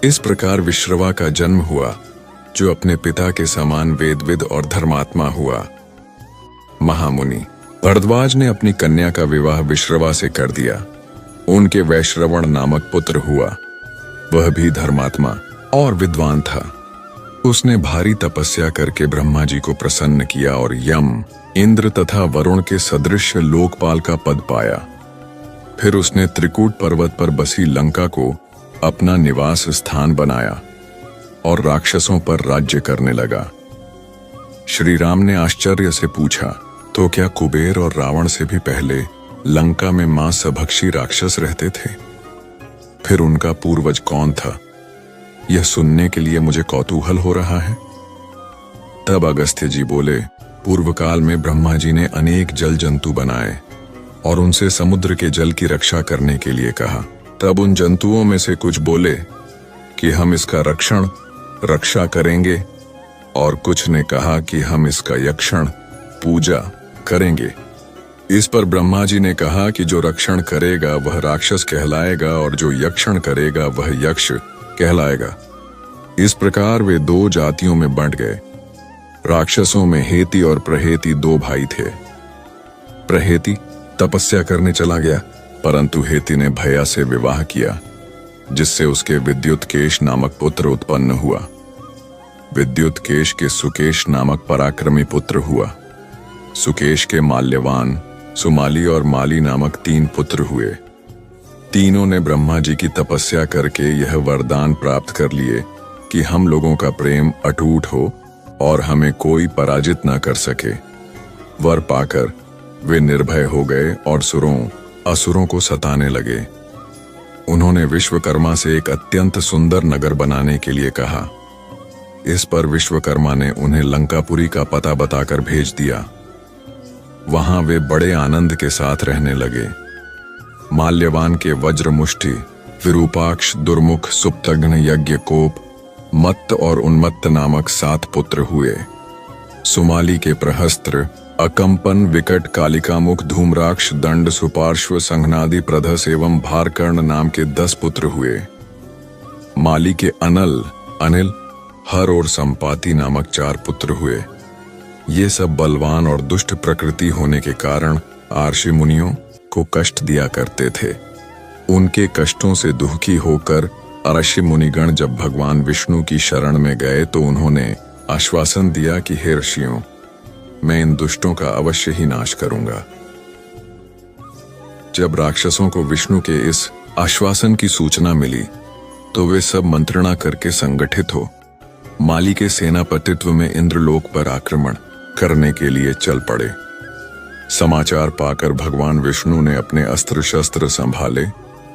[SPEAKER 1] इस प्रकार विश्रवा का जन्म हुआ, जो अपने पिता के समान वेदविद और धर्मात्मा हुआ। महामुनि भरद्वाज ने अपनी कन्या का विवाह विश्रवा से कर दिया। उनके वैश्रवण नामक पुत्र हुआ। वह भी धर्मात्मा और विद्वान था। उसने भारी तपस्या करके ब्रह्मा जी को प्रसन्न किया और यम, इंद्र तथा वरुण के सदृश लोकपाल का पद पाया। फिर उसने त्रिकूट पर्वत पर बसी लंका को अपना निवास स्थान बनाया और राक्षसों पर राज्य करने लगा। श्री राम ने आश्चर्य से पूछा, तो क्या कुबेर और रावण से भी पहले लंका में मांसभक्षी राक्षस रहते थे? फिर उनका पूर्वज कौन था? यह सुनने के लिए मुझे कौतूहल हो रहा है। तब अगस्त्य जी बोले, पूर्व काल में ब्रह्मा जी ने अनेक जल जंतु बनाए और उनसे समुद्र के जल की रक्षा करने के लिए कहा। तब उन जंतुओं में से कुछ बोले कि हम इसका रक्षा करेंगे, और कुछ ने कहा कि हम इसका यक्षण, पूजा करेंगे। इस पर ब्रह्मा जी ने कहा कि जो रक्षण करेगा वह राक्षस कहलाएगा और जो यक्षण करेगा वह यक्ष कहलाएगा। इस प्रकार वे दो जातियों में बंट गए। राक्षसों में हेति और प्रहेति दो भाई थे। प्रहेति तपस्या करने चला गया, परंतु हेति ने भया से विवाह किया, जिससे उसके विद्युतकेश नामक पुत्र उत्पन्न हुआ। विद्युतकेश के सुकेश नामक पराक्रमी पुत्र हुआ। सुकेश के माल्यवान, सुमाली और माली नामक 3 पुत्र हुए। तीनों ने ब्रह्मा जी की तपस्या करके यह वरदान प्राप्त कर लिए कि हम लोगों का प्रेम अटूट हो और हमें कोई पराजित न कर सके। वर पाकर वे निर्भय हो गए और असुरों को सताने लगे। उन्होंने विश्वकर्मा से एक अत्यंत सुंदर नगर बनाने के लिए कहा। इस पर विश्वकर्मा ने उन्हें लंकापुरी का पता बताकर भेज दिया। वहां वे बड़े आनंद के साथ रहने लगे। माल्यवान के वज्रमुष्टि, विरूपाक्ष, दुर्मुख, सुप्तघ्न, यज्ञकोप, मत्त और उन्मत्त नामक 7 पुत्र हुए। सुमाली के प्रहस्त्र, अकंपन, विकट, कालिकामुख, धूम्राक्ष, दंड, सुपार्श्व, संघनादि, प्रधस एवं भारकर्ण नाम के 10 पुत्र हुए। माली के अनिल, हर और संपाति नामक 4 पुत्र हुए। ये सब बलवान और दुष्ट प्रकृति होने के कारण आर्षि मुनियों को कष्ट दिया करते थे। उनके कष्टों से दुखी होकर अर्षि मुनिगण जब भगवान विष्णु की शरण में गए तो उन्होंने आश्वासन दिया कि हे ऋषियों, मैं इन दुष्टों का अवश्य ही नाश करूंगा। जब राक्षसों को विष्णु के इस आश्वासन की सूचना मिली तो वे सब मंत्रणा करके संगठित हो माली के सेनापतित्व में इंद्रलोक पर आक्रमण करने के लिए चल पड़े। समाचार पाकर भगवान विष्णु ने अपने अस्त्र शस्त्र संभाले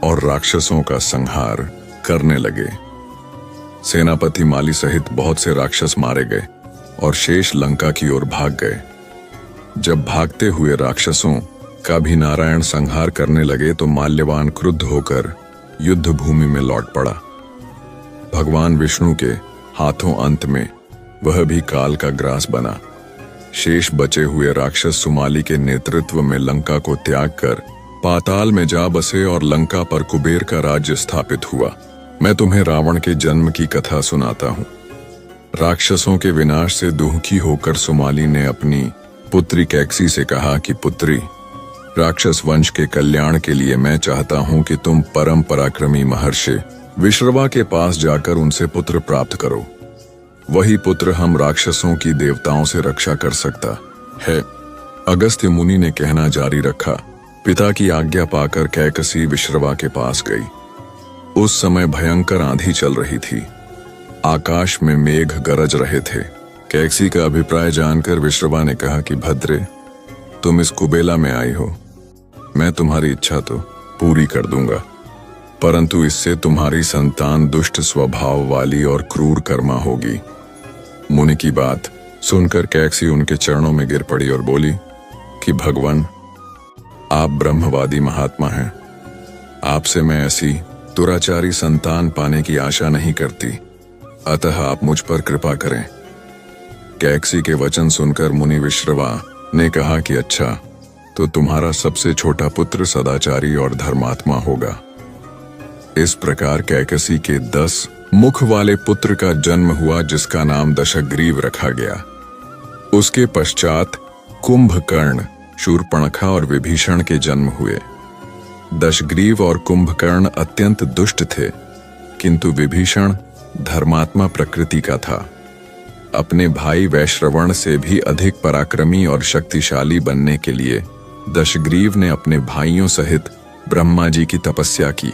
[SPEAKER 1] और राक्षसों का संहार करने लगे। सेनापति माली सहित बहुत से राक्षस मारे गए और शेष लंका की ओर भाग गए। जब भागते हुए राक्षसों का भी नारायण संहार करने लगे तो माल्यवान क्रुद्ध होकर युद्ध भूमि में लौट पड़ा। भगवान विष्णु के हाथों अंत में वह भी काल का ग्रास बना। शेष बचे हुए राक्षस सुमाली के नेतृत्व में लंका को त्याग कर पाताल में जा बसे और लंका पर कुबेर का राज्य स्थापित हुआ। मैं तुम्हें रावण के जन्म की कथा सुनाता हूँ। राक्षसों के विनाश से दुखी होकर सुमाली ने अपनी पुत्री कैकसी से कहा कि पुत्री, राक्षस वंश के कल्याण के लिए मैं चाहता हूं कि तुम परम पराक्रमी महर्षि विश्रवा के पास जाकर उनसे पुत्र प्राप्त करो। वही पुत्र हम राक्षसों की देवताओं से रक्षा कर सकता है। अगस्त्य मुनि ने कहना जारी रखा। पिता की आज्ञा पाकर कैकसी विश्रवा के पास गई। उस समय भयंकर आंधी चल रही थी। आकाश में मेघ गरज रहे थे। कैकसी का अभिप्राय जानकर विश्रवा ने कहा कि भद्रे, तुम इस कुबेला में आई हो, मैं तुम्हारी इच्छा तो पूरी कर दूंगा, परंतु इससे तुम्हारी संतान दुष्ट स्वभाव वाली और क्रूर कर्मा होगी। मुनि की बात सुनकर कैकसी उनके चरणों में गिर पड़ी और बोली कि भगवान, आप ब्रह्मवादी महात्मा हैं, आपसे मैं ऐसी दुराचारी संतान पाने की आशा नहीं करती, अतः आप मुझ पर कृपा करें। कैकसी के वचन सुनकर मुनि विश्रवा ने कहा कि अच्छा, तो तुम्हारा सबसे छोटा पुत्र सदाचारी और धर्मात्मा होगा। इस प्रकार कैकसी के 10 मुख वाले पुत्र का जन्म हुआ, जिसका नाम दशग्रीव रखा गया। उसके पश्चात कुंभकर्ण, शूर्पणखा और विभीषण के जन्म हुए। दशग्रीव और कुंभकर्ण अत्यंत दुष्ट थे, किंतु विभीषण धर्मात्मा प्रकृति का था। अपने भाई वैश्रवण से भी अधिक पराक्रमी और शक्तिशाली बनने के लिए दशग्रीव ने अपने भाइयों सहित ब्रह्मा जी की तपस्या की।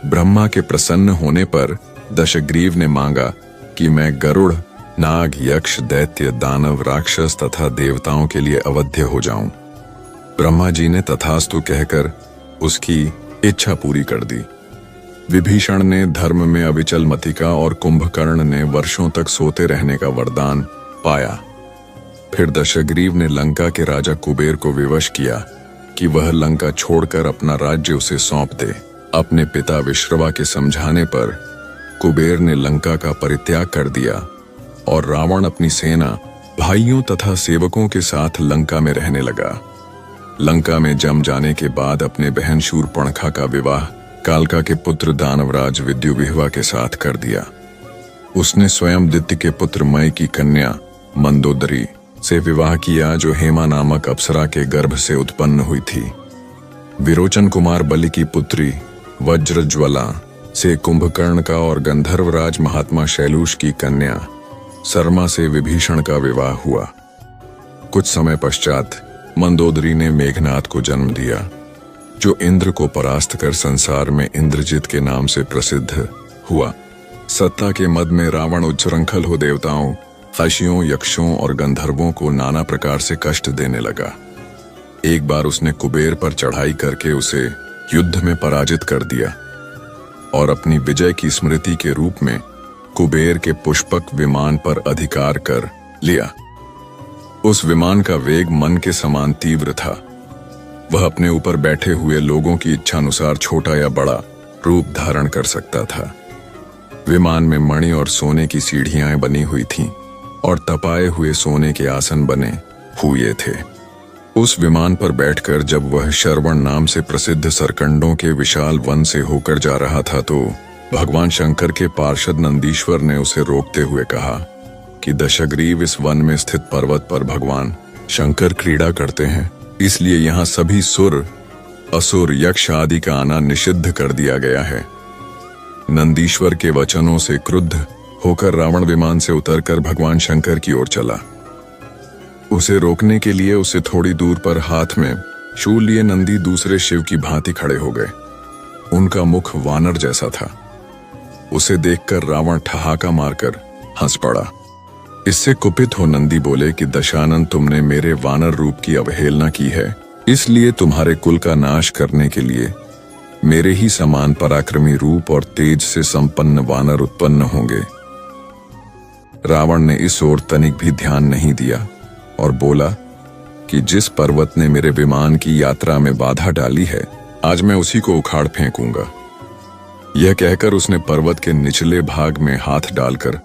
[SPEAKER 1] ब्रह्मा के प्रसन्न होने पर दशग्रीव ने मांगा कि मैं गरुड़, नाग, यक्ष, दैत्य, दानव, राक्षस तथा देवताओं के लिए अवध्य हो जाऊं। ब्रह्मा जी ने तथास्तु कहकर उसकी इच्छा पूरी कर दी। विभीषण ने धर्म में अविचल मति का और कुंभकर्ण ने वर्षों तक सोते रहने का वरदान पाया। फिर दशग्रीव ने लंका के राजा कुबेर को विवश किया कि वह लंका छोड़कर अपना राज्य उसे सौंप दे। अपने पिता विश्रवा के समझाने पर कुबेर ने लंका का परित्याग कर दिया और रावण अपनी सेना, भाइयों तथा सेवकों के साथ लंका में रहने लगा। लंका में जम जाने के बाद अपने बहन शूर्पणखा का विवाह कालका के पुत्र दानवराज विद्युविह्वा के साथ कर दिया। उसने स्वयं दित्य के पुत्र मय की कन्या मंदोदरी से विवाह किया, जो हेमा नामक अप्सरा के गर्भ से उत्पन्न हुई थी। विरोचन कुमार बलि की पुत्री वज्रज्वला से कुंभकर्ण का और गंधर्वराज महात्मा शैलूष की कन्या सरमा से विभीषण का विवाह हुआ। कुछ समय पश्चात मंदोदरी ने मेघनाद को जन्म दिया, जो इंद्र को परास्त कर संसार में इंद्रजित के नाम से प्रसिद्ध हुआ। सत्ता के मद में रावण उच्छृंखल हो देवताओं, ऋषियों, यक्षों और गंधर्वों को नाना प्रकार से कष्ट देने लगा। एक बार उसने कुबेर पर चढ़ाई करके उसे युद्ध में पराजित कर दिया और अपनी विजय की स्मृति के रूप में कुबेर के पुष्पक विमान पर अधिकार कर लिया। उस विमान का वेग मन के समान तीव्र था। वह अपने ऊपर बैठे हुए लोगों की इच्छानुसार छोटा या बड़ा रूप धारण कर सकता था। विमान में मणि और सोने की सीढ़ियां बनी हुई थीं और तपाए हुए सोने के आसन बने हुए थे। उस विमान पर बैठकर जब वह शरवण नाम से प्रसिद्ध सरकंडों के विशाल वन से होकर जा रहा था, तो भगवान शंकर के पार्षद नंदीश्वर ने उसे रोकते हुए कहा कि दशग्रीव, इस वन में स्थित पर्वत पर भगवान शंकर क्रीड़ा करते हैं, इसलिए यहाँ सभी सुर, असुर, यक्ष आदि का आना निषिद्ध कर दिया गया है। नंदीश्वर के वचनों से क्रुद्ध होकर रावण विमान से उतरकर भगवान शंकर की ओर चला। उसे रोकने के लिए उसे थोड़ी दूर पर हाथ में शूल लिए नंदी दूसरे शिव की भांति खड़े हो गए। उनका मुख वानर जैसा था। उसे देखकर रावण ठहाका मारकर हंस पड़ा। इससे कुपित हो नंदी बोले कि दशानन, तुमने मेरे वानर रूप की अवहेलना की है, इसलिए तुम्हारे कुल का नाश करने के लिए मेरे ही समान पराक्रमी रूप और तेज से संपन्न वानर उत्पन्न होंगे। रावण ने इस ओर तनिक भी ध्यान नहीं दिया और बोला कि जिस पर्वत ने मेरे विमान की यात्रा में बाधा डाली है, आज मैं उसी को उखाड़ फेंकूंगा। यह कहकर उसने पर्वत के निचले भाग में हाथ डालकर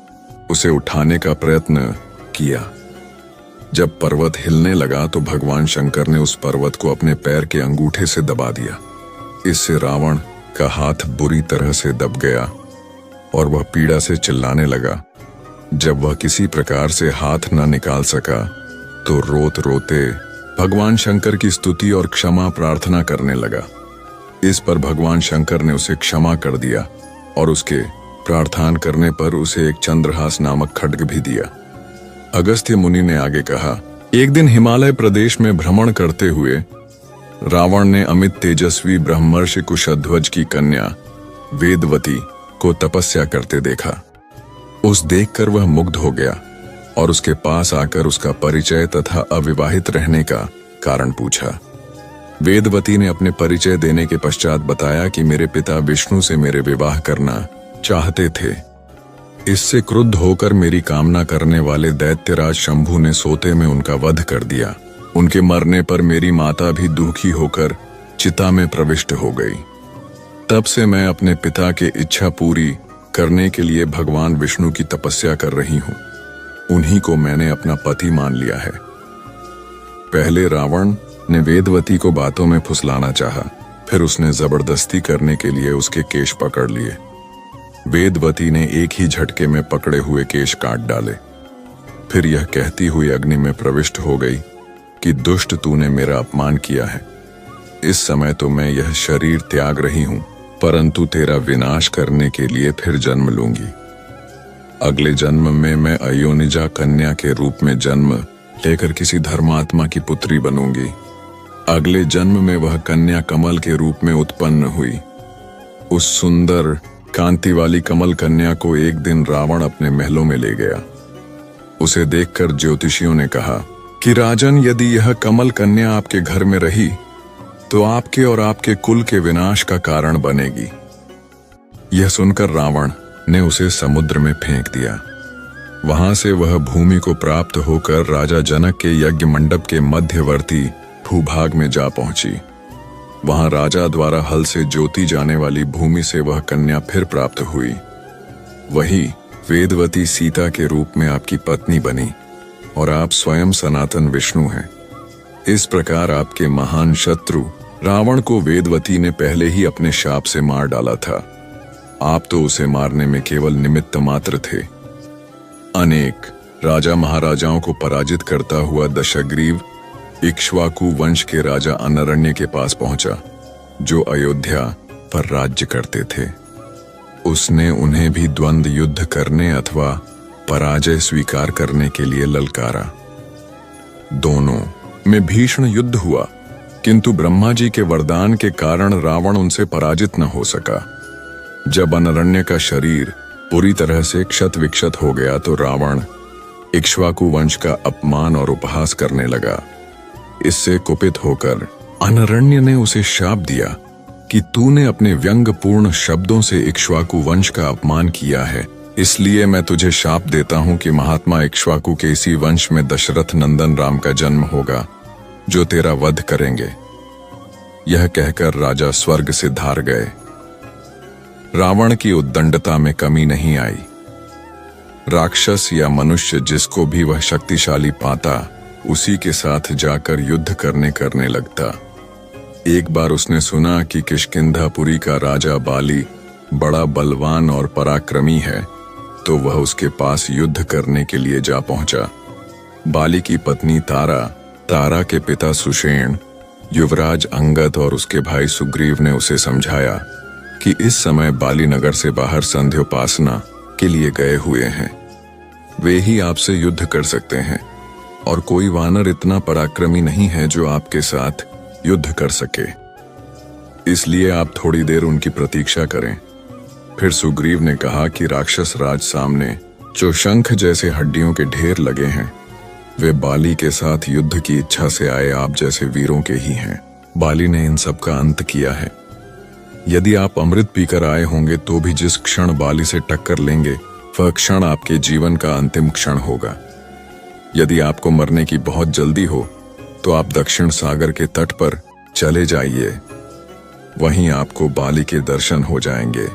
[SPEAKER 1] उसे उठाने का प्रयत्न किया। जब पर्वत हिलने लगा तो भगवान शंकर ने उस पर्वत को अपने पैर के अंगूठे से दबा दिया। इससे रावण का हाथ बुरी तरह से दब गया और वह पीड़ा से चिल्लाने लगा जब वह किसी प्रकार से हाथ न निकाल सका तो रोते रोते भगवान शंकर की स्तुति और क्षमा प्रार्थना करने लगा। इस पर भगवान शंकर ने उसे क्षमा कर दिया और उसके प्रार्थना करने पर उसे एक चंद्रहास नामक खड्ग भी दिया। अगस्त्य मुनि ने आगे कहा, एक दिन हिमालय प्रदेश में भ्रमण करते हुए रावण ने अमित तेजस्वी ब्रह्मर्षि कुशध्वज की कन्या वेदवती को तपस्या करते देखा। उस देखकर वह मुग्ध हो गया और उसके पास आकर उसका परिचय तथा अविवाहित रहने का कारण पूछा। वेदवती ने अपने परिचय देने के पश्चात बताया कि मेरे पिता विष्णु से मेरे विवाह करना चाहते थे। इससे क्रुद्ध होकर मेरी कामना करने वाले दैत्यराज शंभु ने सोते में उनका वध कर दिया। उनके मरने पर मेरी माता भी दुखी होकर चिता में प्रविष्ट हो गई। तब से मैं अपने पिता की इच्छा पूरी करने के लिए भगवान विष्णु की तपस्या कर रही हूं। उन्हीं को मैंने अपना पति मान लिया है। पहले रावण ने वेदवती को बातों में फुसलाना चाहा, फिर उसने जबरदस्ती करने के लिए उसके केश पकड़ लिए। वेदवती ने एक ही झटके में पकड़े हुए केश काट डाले। फिर यह कहती हुई अग्नि में प्रविष्ट हो गई कि दुष्ट, तूने मेरा अपमान किया है। इस समय तो मैं यह शरीर त्याग रही हूं, परंतु तेरा विनाश करने के लिए फिर जन्म लूंगी। अगले जन्म में मैं अयोनिजा कन्या के रूप में जन्म लेकर किसी धर्मात्मा की पुत्री बनूंगी। अगले जन्म में वह कन्या कमल के रूप में उत्पन्न हुई। उस सुंदर कांति वाली कमल कन्या को एक दिन रावण अपने महलों में ले गया। उसे देखकर ज्योतिषियों ने कहा कि राजन, यदि यह कमल कन्या आपके घर में रही तो आपके और आपके कुल के विनाश का कारण बनेगी। यह सुनकर रावण ने उसे समुद्र में फेंक दिया। वहां से वह भूमि को प्राप्त होकर राजा जनक के यज्ञ मंडप के मध्यवर्ती भूभाग में जा पहुंची। वहां राजा द्वारा हल से जोती जाने वाली भूमि से वह कन्या फिर प्राप्त हुई। वही वेदवती सीता के रूप में आपकी पत्नी बनी और आप स्वयं सनातन विष्णु हैं। इस प्रकार आपके महान शत्रु रावण को वेदवती ने पहले ही अपने शाप से मार डाला था। आप तो उसे मारने में केवल निमित्त मात्र थे। अनेक राजा महाराजाओं को पराजित करता हुआ दशग्रीव इक्ष्वाकु वंश के राजा अनरण्य के पास पहुंचा, जो अयोध्या पर राज्य करते थे। उसने उन्हें भी द्वंद्व युद्ध करने अथवा पराजय स्वीकार करने के लिए ललकारा। दोनों में भीषण युद्ध हुआ, किंतु ब्रह्मा जी के वरदान के कारण रावण उनसे पराजित न हो सका। जब अनरण्य का शरीर पूरी तरह से क्षत विक्षत हो गया तो रावण इक्ष्वाकु वंश का अपमान और उपहास करने लगा। इससे कुपित होकर अनरण्य ने उसे शाप दिया कि तूने अपने व्यंग्यपूर्ण शब्दों से इक्ष्वाकु वंश का अपमान किया है, इसलिए मैं तुझे शाप देता हूं कि महात्मा इक्ष्वाकु के इसी वंश में दशरथ नंदन राम का जन्म होगा, जो तेरा वध करेंगे। यह कहकर राजा स्वर्ग से धार गए। रावण की उद्दंडता में कमी नहीं आई। राक्षस या मनुष्य जिसको भी वह शक्तिशाली पाता, उसी के साथ जाकर युद्ध करने लगता। एक बार उसने सुना कि किष्किंधापुरी का राजा बाली बड़ा बलवान और पराक्रमी है, तो वह उसके पास युद्ध करने के लिए जा पहुंचा। बाली की पत्नी तारा, तारा के पिता सुषेण, युवराज अंगद और उसके भाई सुग्रीव ने उसे समझाया कि इस समय बाली नगर से बाहर संध्योपासना के लिए गए हुए हैं। वे ही आपसे युद्ध कर सकते हैं और कोई वानर इतना पराक्रमी नहीं है जो आपके साथ युद्ध कर सके। इसलिए आप थोड़ी देर उनकी प्रतीक्षा करें। फिर सुग्रीव ने कहा कि राक्षस राज सामने जो शंख जैसे हड्डियों के ढेर लगे हैं, वे बाली के साथ युद्ध की इच्छा से आए आप जैसे वीरों के ही हैं। बाली ने इन सब का अंत किया है। यदि आप अमृत पीकर आए होंगे तो भी जिस क्षण बाली से टक्कर लेंगे, वह क्षण आपके जीवन का अंतिम क्षण होगा। यदि आपको मरने की बहुत जल्दी हो तो आप दक्षिण सागर के तट पर चले जाइए, वहीं आपको बाली के दर्शन हो जाएंगे।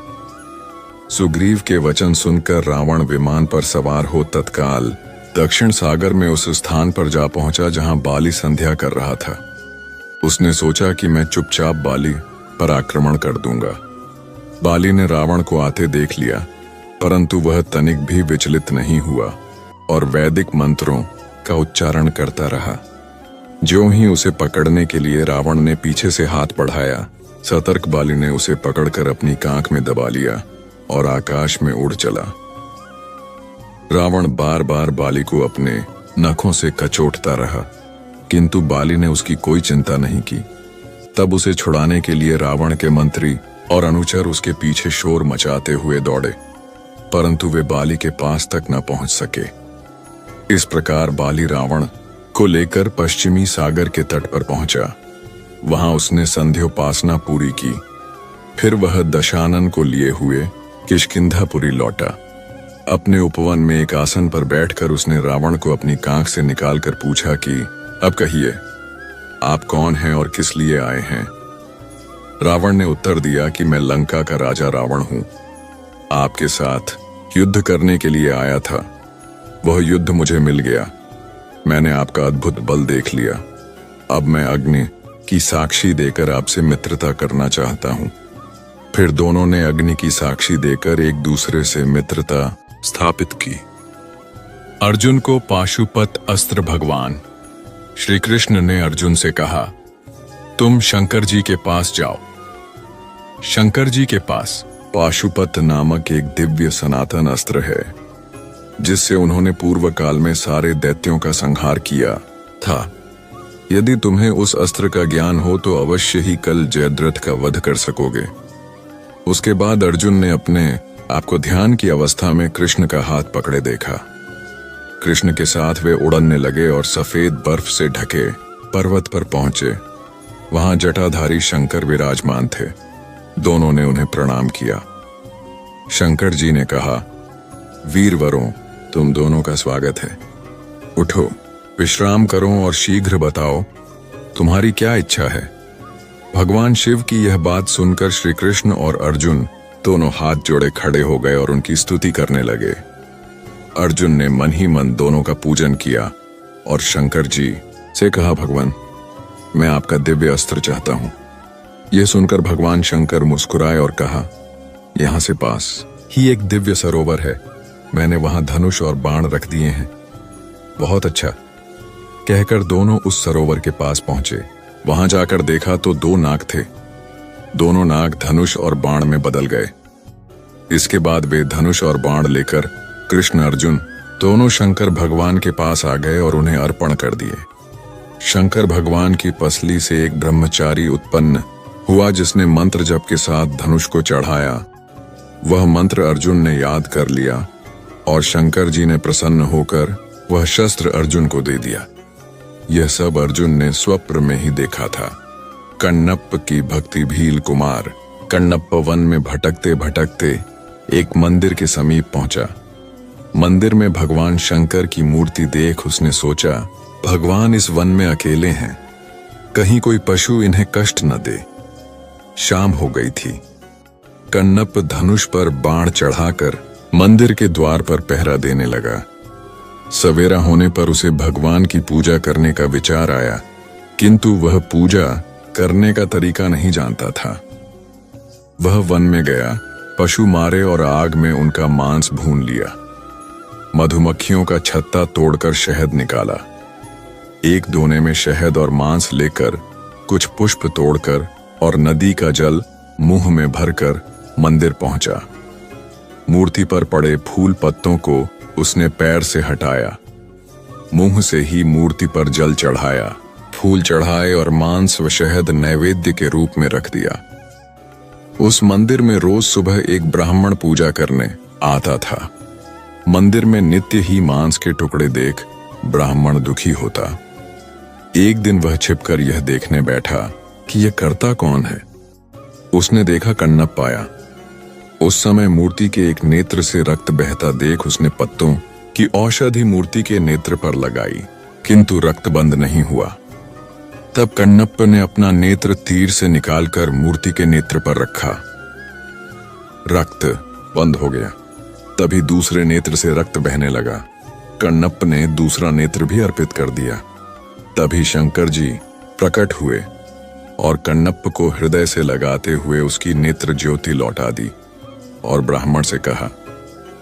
[SPEAKER 1] सुग्रीव के वचन सुनकर रावण विमान पर सवार हो तत्काल दक्षिण सागर में उस स्थान पर जा पहुंचा जहां बाली संध्या कर रहा था। उसने सोचा कि मैं चुपचाप बाली पर आक्रमण कर दूंगा। बाली ने रावण को आते देख लिया परंतु वह तनिक भी विचलित नहीं हुआ और वैदिक मंत्रों का उच्चारण करता रहा। ज्यों ही उसे पकड़ने के लिए रावण ने पीछे से हाथ बढ़ाया, सतर्क बाली ने उसे पकड़कर अपनी कांख में दबा लिया और आकाश में उड़ चला। रावण बार बार बाली को अपने नखों से कचोटता रहा, किंतु बाली ने उसकी कोई चिंता नहीं की। तब उसे छुड़ाने के लिए रावण के मंत्री और अनुचर उसके पीछे शोर मचाते हुए दौड़े, परंतु वे बाली के पास तक न पहुंच सके। इस प्रकार बाली रावण को लेकर पश्चिमी सागर के तट पर पहुंचा। वहां उसने संध्योपासना पूरी की। फिर वह दशानन को लिए हुए किष्किंधापुरी लौटा। अपने उपवन में एक आसन पर बैठकर उसने रावण को अपनी कांख से निकालकर पूछा कि अब कहिए, आप कौन हैं और किस लिए आए हैं? रावण ने उत्तर दिया कि मैं लंका का राजा रावण हूं, आपके साथ युद्ध करने के लिए आया था। वह युद्ध मुझे मिल गया, मैंने आपका अद्भुत बल देख लिया। अब मैं अग्नि की साक्षी देकर आपसे मित्रता करना चाहता हूं। फिर दोनों ने अग्नि की साक्षी देकर एक दूसरे से मित्रता स्थापित की। अर्जुन को पाशुपत अस्त्र भगवान श्री कृष्ण ने अर्जुन से कहा, तुम शंकर जी के पास जाओ। शंकर जी के पास पाशुपत नामक एक दिव्य सनातन अस्त्र है, जिससे उन्होंने पूर्व काल में सारे दैत्यों का संहार किया था। यदि तुम्हें उस अस्त्र का ज्ञान हो तो अवश्य ही कल जयद्रथ का वध कर सकोगे। उसके बाद अर्जुन ने अपने आपको ध्यान की अवस्था में कृष्ण का हाथ पकड़े देखा। कृष्ण के साथ वे उड़ने लगे और सफेद बर्फ से ढके पर्वत पर पहुंचे। वहां जटाधारी शंकर विराजमान थे। दोनों ने उन्हें प्रणाम किया। शंकर जी ने कहा, वीरवरों, तुम दोनों का स्वागत है। उठो, विश्राम करो और शीघ्र बताओ तुम्हारी क्या इच्छा है। भगवान शिव की यह बात सुनकर श्री कृष्ण और अर्जुन दोनों हाथ जोड़े खड़े हो गए और उनकी स्तुति करने लगे। अर्जुन ने मन ही मन दोनों का पूजन किया और शंकर जी से कहा, भगवान, मैं आपका दिव्य अस्त्र चाहता हूं। यह सुनकर भगवान शंकर मुस्कुराए और कहा, यहां से पास ही एक दिव्य सरोवर है, मैंने वहां धनुष और बाण रख दिए हैं। बहुत अच्छा, कहकर दोनों उस सरोवर के पास पहुंचे। वहां जाकर देखा तो दो नाग थे। दोनों नाग धनुष और बाण में बदल गए। इसके बाद वे धनुष और बाण लेकर कृष्ण अर्जुन दोनों शंकर भगवान के पास आ गए और उन्हें अर्पण कर दिए। शंकर भगवान की पसली से एक ब्रह्मचारी उत्पन्न हुआ, जिसने मंत्र जप के साथ धनुष को चढ़ाया। वह मंत्र अर्जुन ने याद कर लिया और शंकर जी ने प्रसन्न होकर वह शस्त्र अर्जुन को दे दिया। यह सब अर्जुन ने स्वप्न में ही देखा था। कण्णप की भक्ति भील कुमार कण्णप वन में भटकते भटकते एक मंदिर के समीप पहुंचा। मंदिर में भगवान शंकर की मूर्ति देख उसने सोचा, भगवान इस वन में अकेले हैं, कहीं कोई पशु इन्हें कष्ट न दे। शाम हो गई थी। कण्णप धनुष पर बाण चढ़ाकर मंदिर के द्वार पर पहरा देने लगा। सवेरा होने पर उसे भगवान की पूजा करने का विचार आया, किंतु वह पूजा करने का तरीका नहीं जानता था। वह वन में गया, पशु मारे और आग में उनका मांस भून लिया। मधुमक्खियों का छत्ता तोड़कर शहद निकाला। एक दोने में शहद और मांस लेकर कुछ पुष्प तोड़कर और नदी का जल मुंह में भरकर मंदिर पहुंचा। मूर्ति पर पड़े फूल पत्तों को उसने पैर से हटाया। मुंह से ही मूर्ति पर जल चढ़ाया, फूल चढ़ाए और मांस व शहद नैवेद्य के रूप में रख दिया। उस मंदिर में रोज सुबह एक ब्राह्मण पूजा करने आता था। मंदिर में नित्य ही मांस के टुकड़े देख ब्राह्मण दुखी होता। एक दिन वह छिपकर यह देखने बैठा कि यह करता कौन है। उसने देखा कण्णप आया। उस समय मूर्ति के एक नेत्र से रक्त बहता देख उसने पत्तों की औषधि मूर्ति के नेत्र पर लगाई, किंतु रक्त बंद नहीं हुआ। तब कण्णप ने अपना नेत्र तीर से निकालकर मूर्ति के नेत्र पर रखा। रक्त बंद हो गया। तभी दूसरे नेत्र से रक्त बहने लगा। कण्णप ने दूसरा नेत्र भी अर्पित कर दिया। तभी शंकर जी प्रकट हुए और कण्णप को हृदय से लगाते हुए उसकी नेत्र ज्योति लौटा दी और ब्राह्मण से कहा,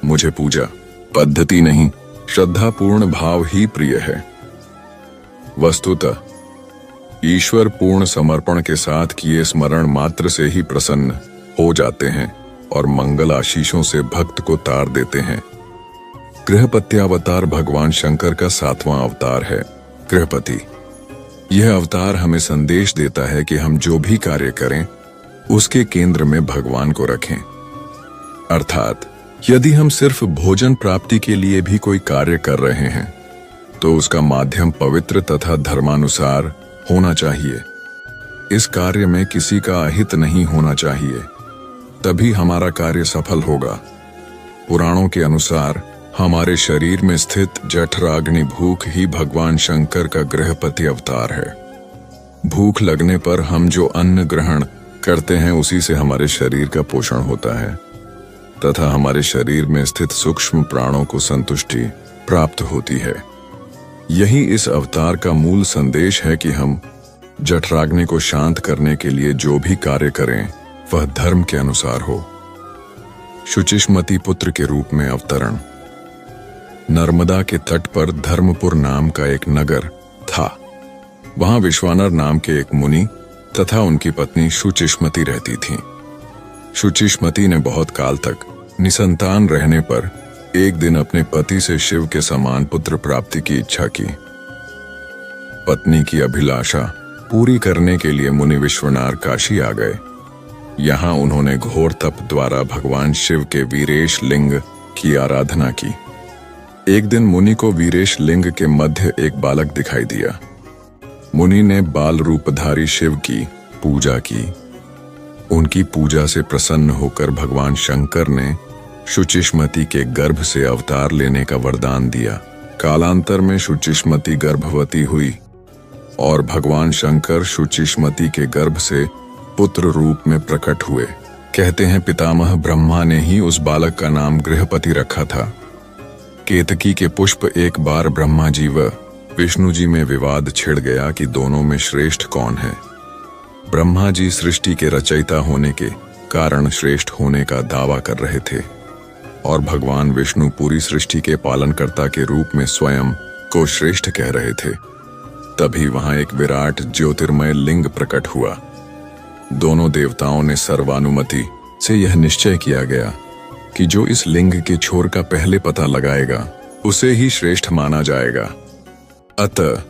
[SPEAKER 1] मुझे पूजा पद्धति नहीं, श्रद्धापूर्ण भाव ही प्रिय है। वस्तुतः ईश्वर पूर्ण समर्पण के साथ किए स्मरण मात्र से ही प्रसन्न हो जाते हैं और मंगल आशीषों से भक्त को तार देते हैं। गृहपति अवतार भगवान शंकर का 7वां अवतार है। गृहपति यह अवतार हमें संदेश देता है कि हम जो भी कार्य करें उसके केंद्र में भगवान को रखें। अर्थात यदि हम सिर्फ भोजन प्राप्ति के लिए भी कोई कार्य कर रहे हैं तो उसका माध्यम पवित्र तथा धर्मानुसार होना चाहिए। इस कार्य में किसी का अहित नहीं होना चाहिए, तभी हमारा कार्य सफल होगा। पुराणों के अनुसार हमारे शरीर में स्थित जठराग्नि भूख ही भगवान शंकर का गृहपति अवतार है। भूख लगने पर हम जो अन्न ग्रहण करते हैं उसी से हमारे शरीर का पोषण होता है तथा हमारे शरीर में स्थित सूक्ष्म प्राणों को संतुष्टि प्राप्त होती है। यही इस अवतार का मूल संदेश है कि हम जठराग्नि को शांत करने के लिए जो भी कार्य करें वह धर्म के अनुसार हो। शुचिष्मति पुत्र के रूप में अवतरण। नर्मदा के तट पर धर्मपुर नाम का एक नगर था। वहां विश्वानर नाम के एक मुनि तथा उनकी पत्नी शुचिष्मति रहती थीं। शुचिष्मति ने बहुत काल तक निसंतान रहने पर एक दिन अपने पति से शिव के समान पुत्र प्राप्ति की इच्छा की। पत्नी की अभिलाषा पूरी करने के लिए मुनि विश्वनाथ काशी आ गए। यहाँ उन्होंने घोर तप द्वारा भगवान शिव के वीरेश लिंग की आराधना की। एक दिन मुनि को वीरेश लिंग के मध्य एक बालक दिखाई दिया। मुनि ने बाल रूपधारी शिव की पूजा की। उनकी पूजा से प्रसन्न होकर भगवान शंकर ने शुचिष्मति के गर्भ से अवतार लेने का वरदान दिया। कालांतर में शुचिष्मति गर्भवती हुई और भगवान शंकर शुचिष्मति के गर्भ से पुत्र रूप में प्रकट हुए। कहते हैं पितामह ब्रह्मा ने ही उस बालक का नाम गृहपति रखा था। केतकी के पुष्प एक बार ब्रह्मा जी व विष्णु जी में विवाद छिड़ गया कि दोनों में श्रेष्ठ कौन है। ब्रह्मा जी सृष्टि के रचयिता होने के कारण श्रेष्ठ होने का दावा कर रहे थे और भगवान विष्णु पूरी सृष्टि के पालनकर्ता के रूप में स्वयं को श्रेष्ठ कह रहे थे। तभी वहां एक विराट ज्योतिर्मय लिंग प्रकट हुआ। दोनों देवताओं ने सर्वानुमति से यह निश्चय किया गया कि जो इस लिंग के छोर का पहले पता लगाएगा उसे ही श्रेष्ठ माना जाएगा। अतः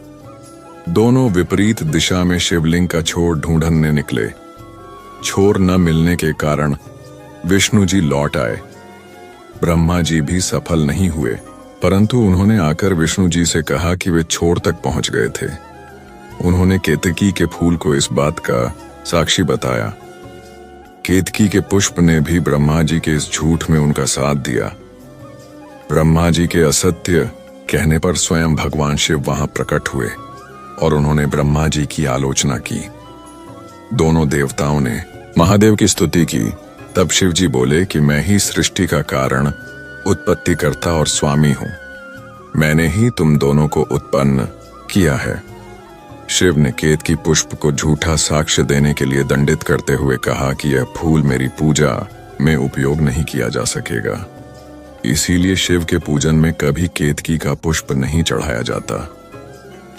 [SPEAKER 1] दोनों विपरीत दिशा में शिवलिंग का छोर ढूंढने निकले। छोर न मिलने के कारण विष्णु जी लौट आए। ब्रह्मा जी भी सफल नहीं हुए, परंतु उन्होंने आकर विष्णु जी से कहा कि वे छोर तक पहुंच गए थे। उन्होंने केतकी के फूल को इस बात का साक्षी बताया। केतकी के पुष्प ने भी ब्रह्मा जी के इस झूठ में उनका साथ दिया। ब्रह्मा जी के असत्य कहने पर स्वयं भगवान शिव वहां प्रकट हुए और उन्होंने ब्रह्मा जी की आलोचना की। दोनों देवताओं ने महादेव की स्तुति की। तब शिव जी बोले कि मैं ही सृष्टि का कारण, उत्पत्तिकर्ता और स्वामी हूं। मैंने ही तुम दोनों को उत्पन्न किया है। शिव ने केतकी पुष्प को झूठा साक्ष्य देने के लिए दंडित करते हुए कहा कि यह फूल मेरी पूजा में उपयोग नहीं किया जा सकेगा। इसीलिए शिव के पूजन में कभी केतकी का पुष्प नहीं चढ़ाया जाता।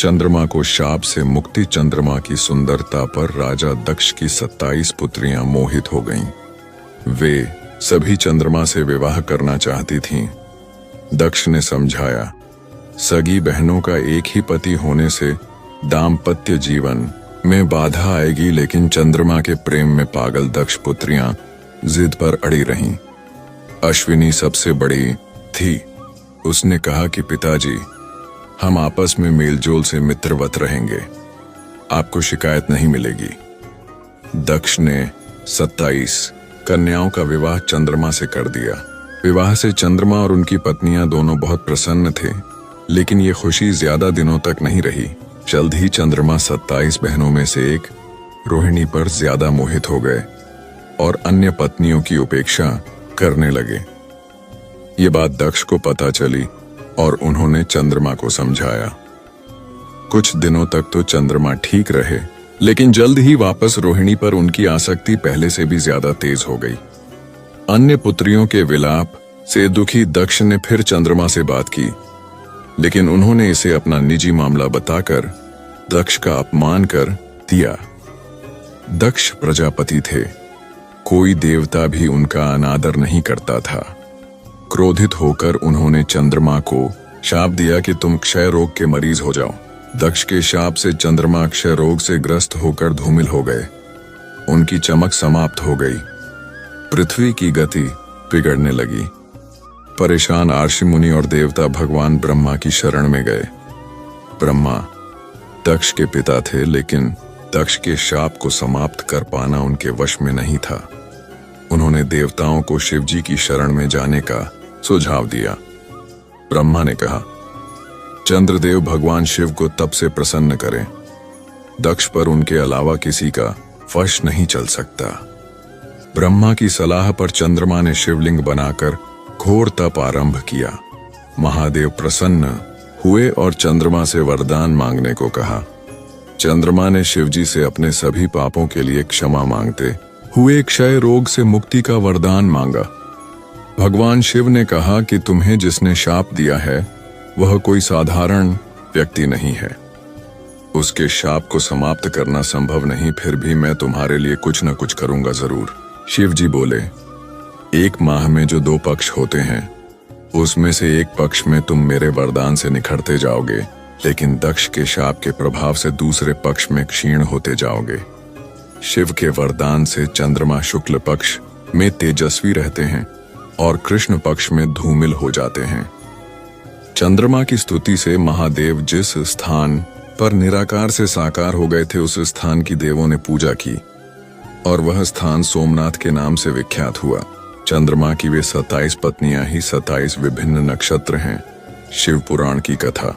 [SPEAKER 1] चंद्रमा को शाप से मुक्ति। चंद्रमा की सुंदरता पर राजा दक्ष की 27 पुत्रियां मोहित हो गईं। वे सभी चंद्रमा से विवाह करना चाहती थीं। दक्ष ने समझाया, सगी बहनों का एक ही पति होने से दाम्पत्य जीवन में बाधा आएगी, लेकिन चंद्रमा के प्रेम में पागल दक्ष पुत्रियां जिद पर अड़ी रहीं। अश्विनी सबसे बड़ी थी। उसने कहा कि पिताजी, हम आपस में मेलजोल से मित्रवत रहेंगे, आपको शिकायत नहीं मिलेगी। दक्ष ने 27 कन्याओं का विवाह चंद्रमा से कर दिया। विवाह से चंद्रमा और उनकी पत्नियां दोनों बहुत प्रसन्न थे, लेकिन ये खुशी ज्यादा दिनों तक नहीं रही। जल्द ही चंद्रमा 27 बहनों में से एक रोहिणी पर ज्यादा मोहित हो गए और अन्य पत्नियों की उपेक्षा करने लगे। ये बात दक्ष को पता चली और उन्होंने चंद्रमा को समझाया। कुछ दिनों तक तो चंद्रमा ठीक रहे, लेकिन जल्द ही वापस रोहिणी पर उनकी आसक्ति पहले से भी ज्यादा तेज हो गई। अन्य पुत्रियों के विलाप से दुखी दक्ष ने फिर चंद्रमा से बात की, लेकिन उन्होंने इसे अपना निजी मामला बताकर दक्ष का अपमान कर दिया। दक्ष प्रजापति थे, कोई देवता भी उनका अनादर नहीं करता था। क्रोधित होकर उन्होंने चंद्रमा को शाप दिया कि तुम क्षय रोग के मरीज हो जाओ। दक्ष के शाप से चंद्रमा क्षय रोग से ग्रस्त होकर धूमिल हो गए। उनकी चमक समाप्त हो गई। पृथ्वी की गति बिगड़ने लगी। परेशान ऋषि मुनि और देवता भगवान ब्रह्मा की शरण में गए। ब्रह्मा दक्ष के पिता थे, लेकिन दक्ष के शाप को समाप्त कर पाना उनके वश में नहीं था। उन्होंने देवताओं को शिवजी की शरण में जाने का सुझाव दिया। ब्रह्मा ने कहा, चंद्रदेव भगवान शिव को तब से प्रसन्न करें। दक्ष पर उनके अलावा किसी का वश नहीं चल सकता। ब्रह्मा की सलाह पर चंद्रमा ने शिवलिंग बनाकर घोर तप आरंभ किया। महादेव प्रसन्न हुए और चंद्रमा से वरदान मांगने को कहा। चंद्रमा ने शिवजी से अपने सभी पापों के लिए क्षमा मांगते हुए क्षय रोग से मुक्ति का वरदान मांगा। भगवान शिव ने कहा कि तुम्हें जिसने शाप दिया है वह कोई साधारण व्यक्ति नहीं है। उसके शाप को समाप्त करना संभव नहीं, फिर भी मैं तुम्हारे लिए कुछ न कुछ करूंगा जरूर। शिव जी बोले, एक माह में जो 2 पक्ष होते हैं उसमें से एक पक्ष में तुम मेरे वरदान से निखरते जाओगे, लेकिन दक्ष के शाप के प्रभाव से दूसरे पक्ष में क्षीण होते जाओगे। शिव के वरदान से चंद्रमा शुक्ल पक्ष में तेजस्वी रहते हैं और कृष्ण पक्ष में धूमिल हो जाते हैं। चंद्रमा की स्तुति से महादेव जिस स्थान पर निराकार से साकार हो गए थे उस स्थान की देवों ने पूजा की और वह स्थान सोमनाथ के नाम से विख्यात हुआ। चंद्रमा की वे 27 पत्नियां ही 27 विभिन्न नक्षत्र हैं। शिव पुराण की कथा।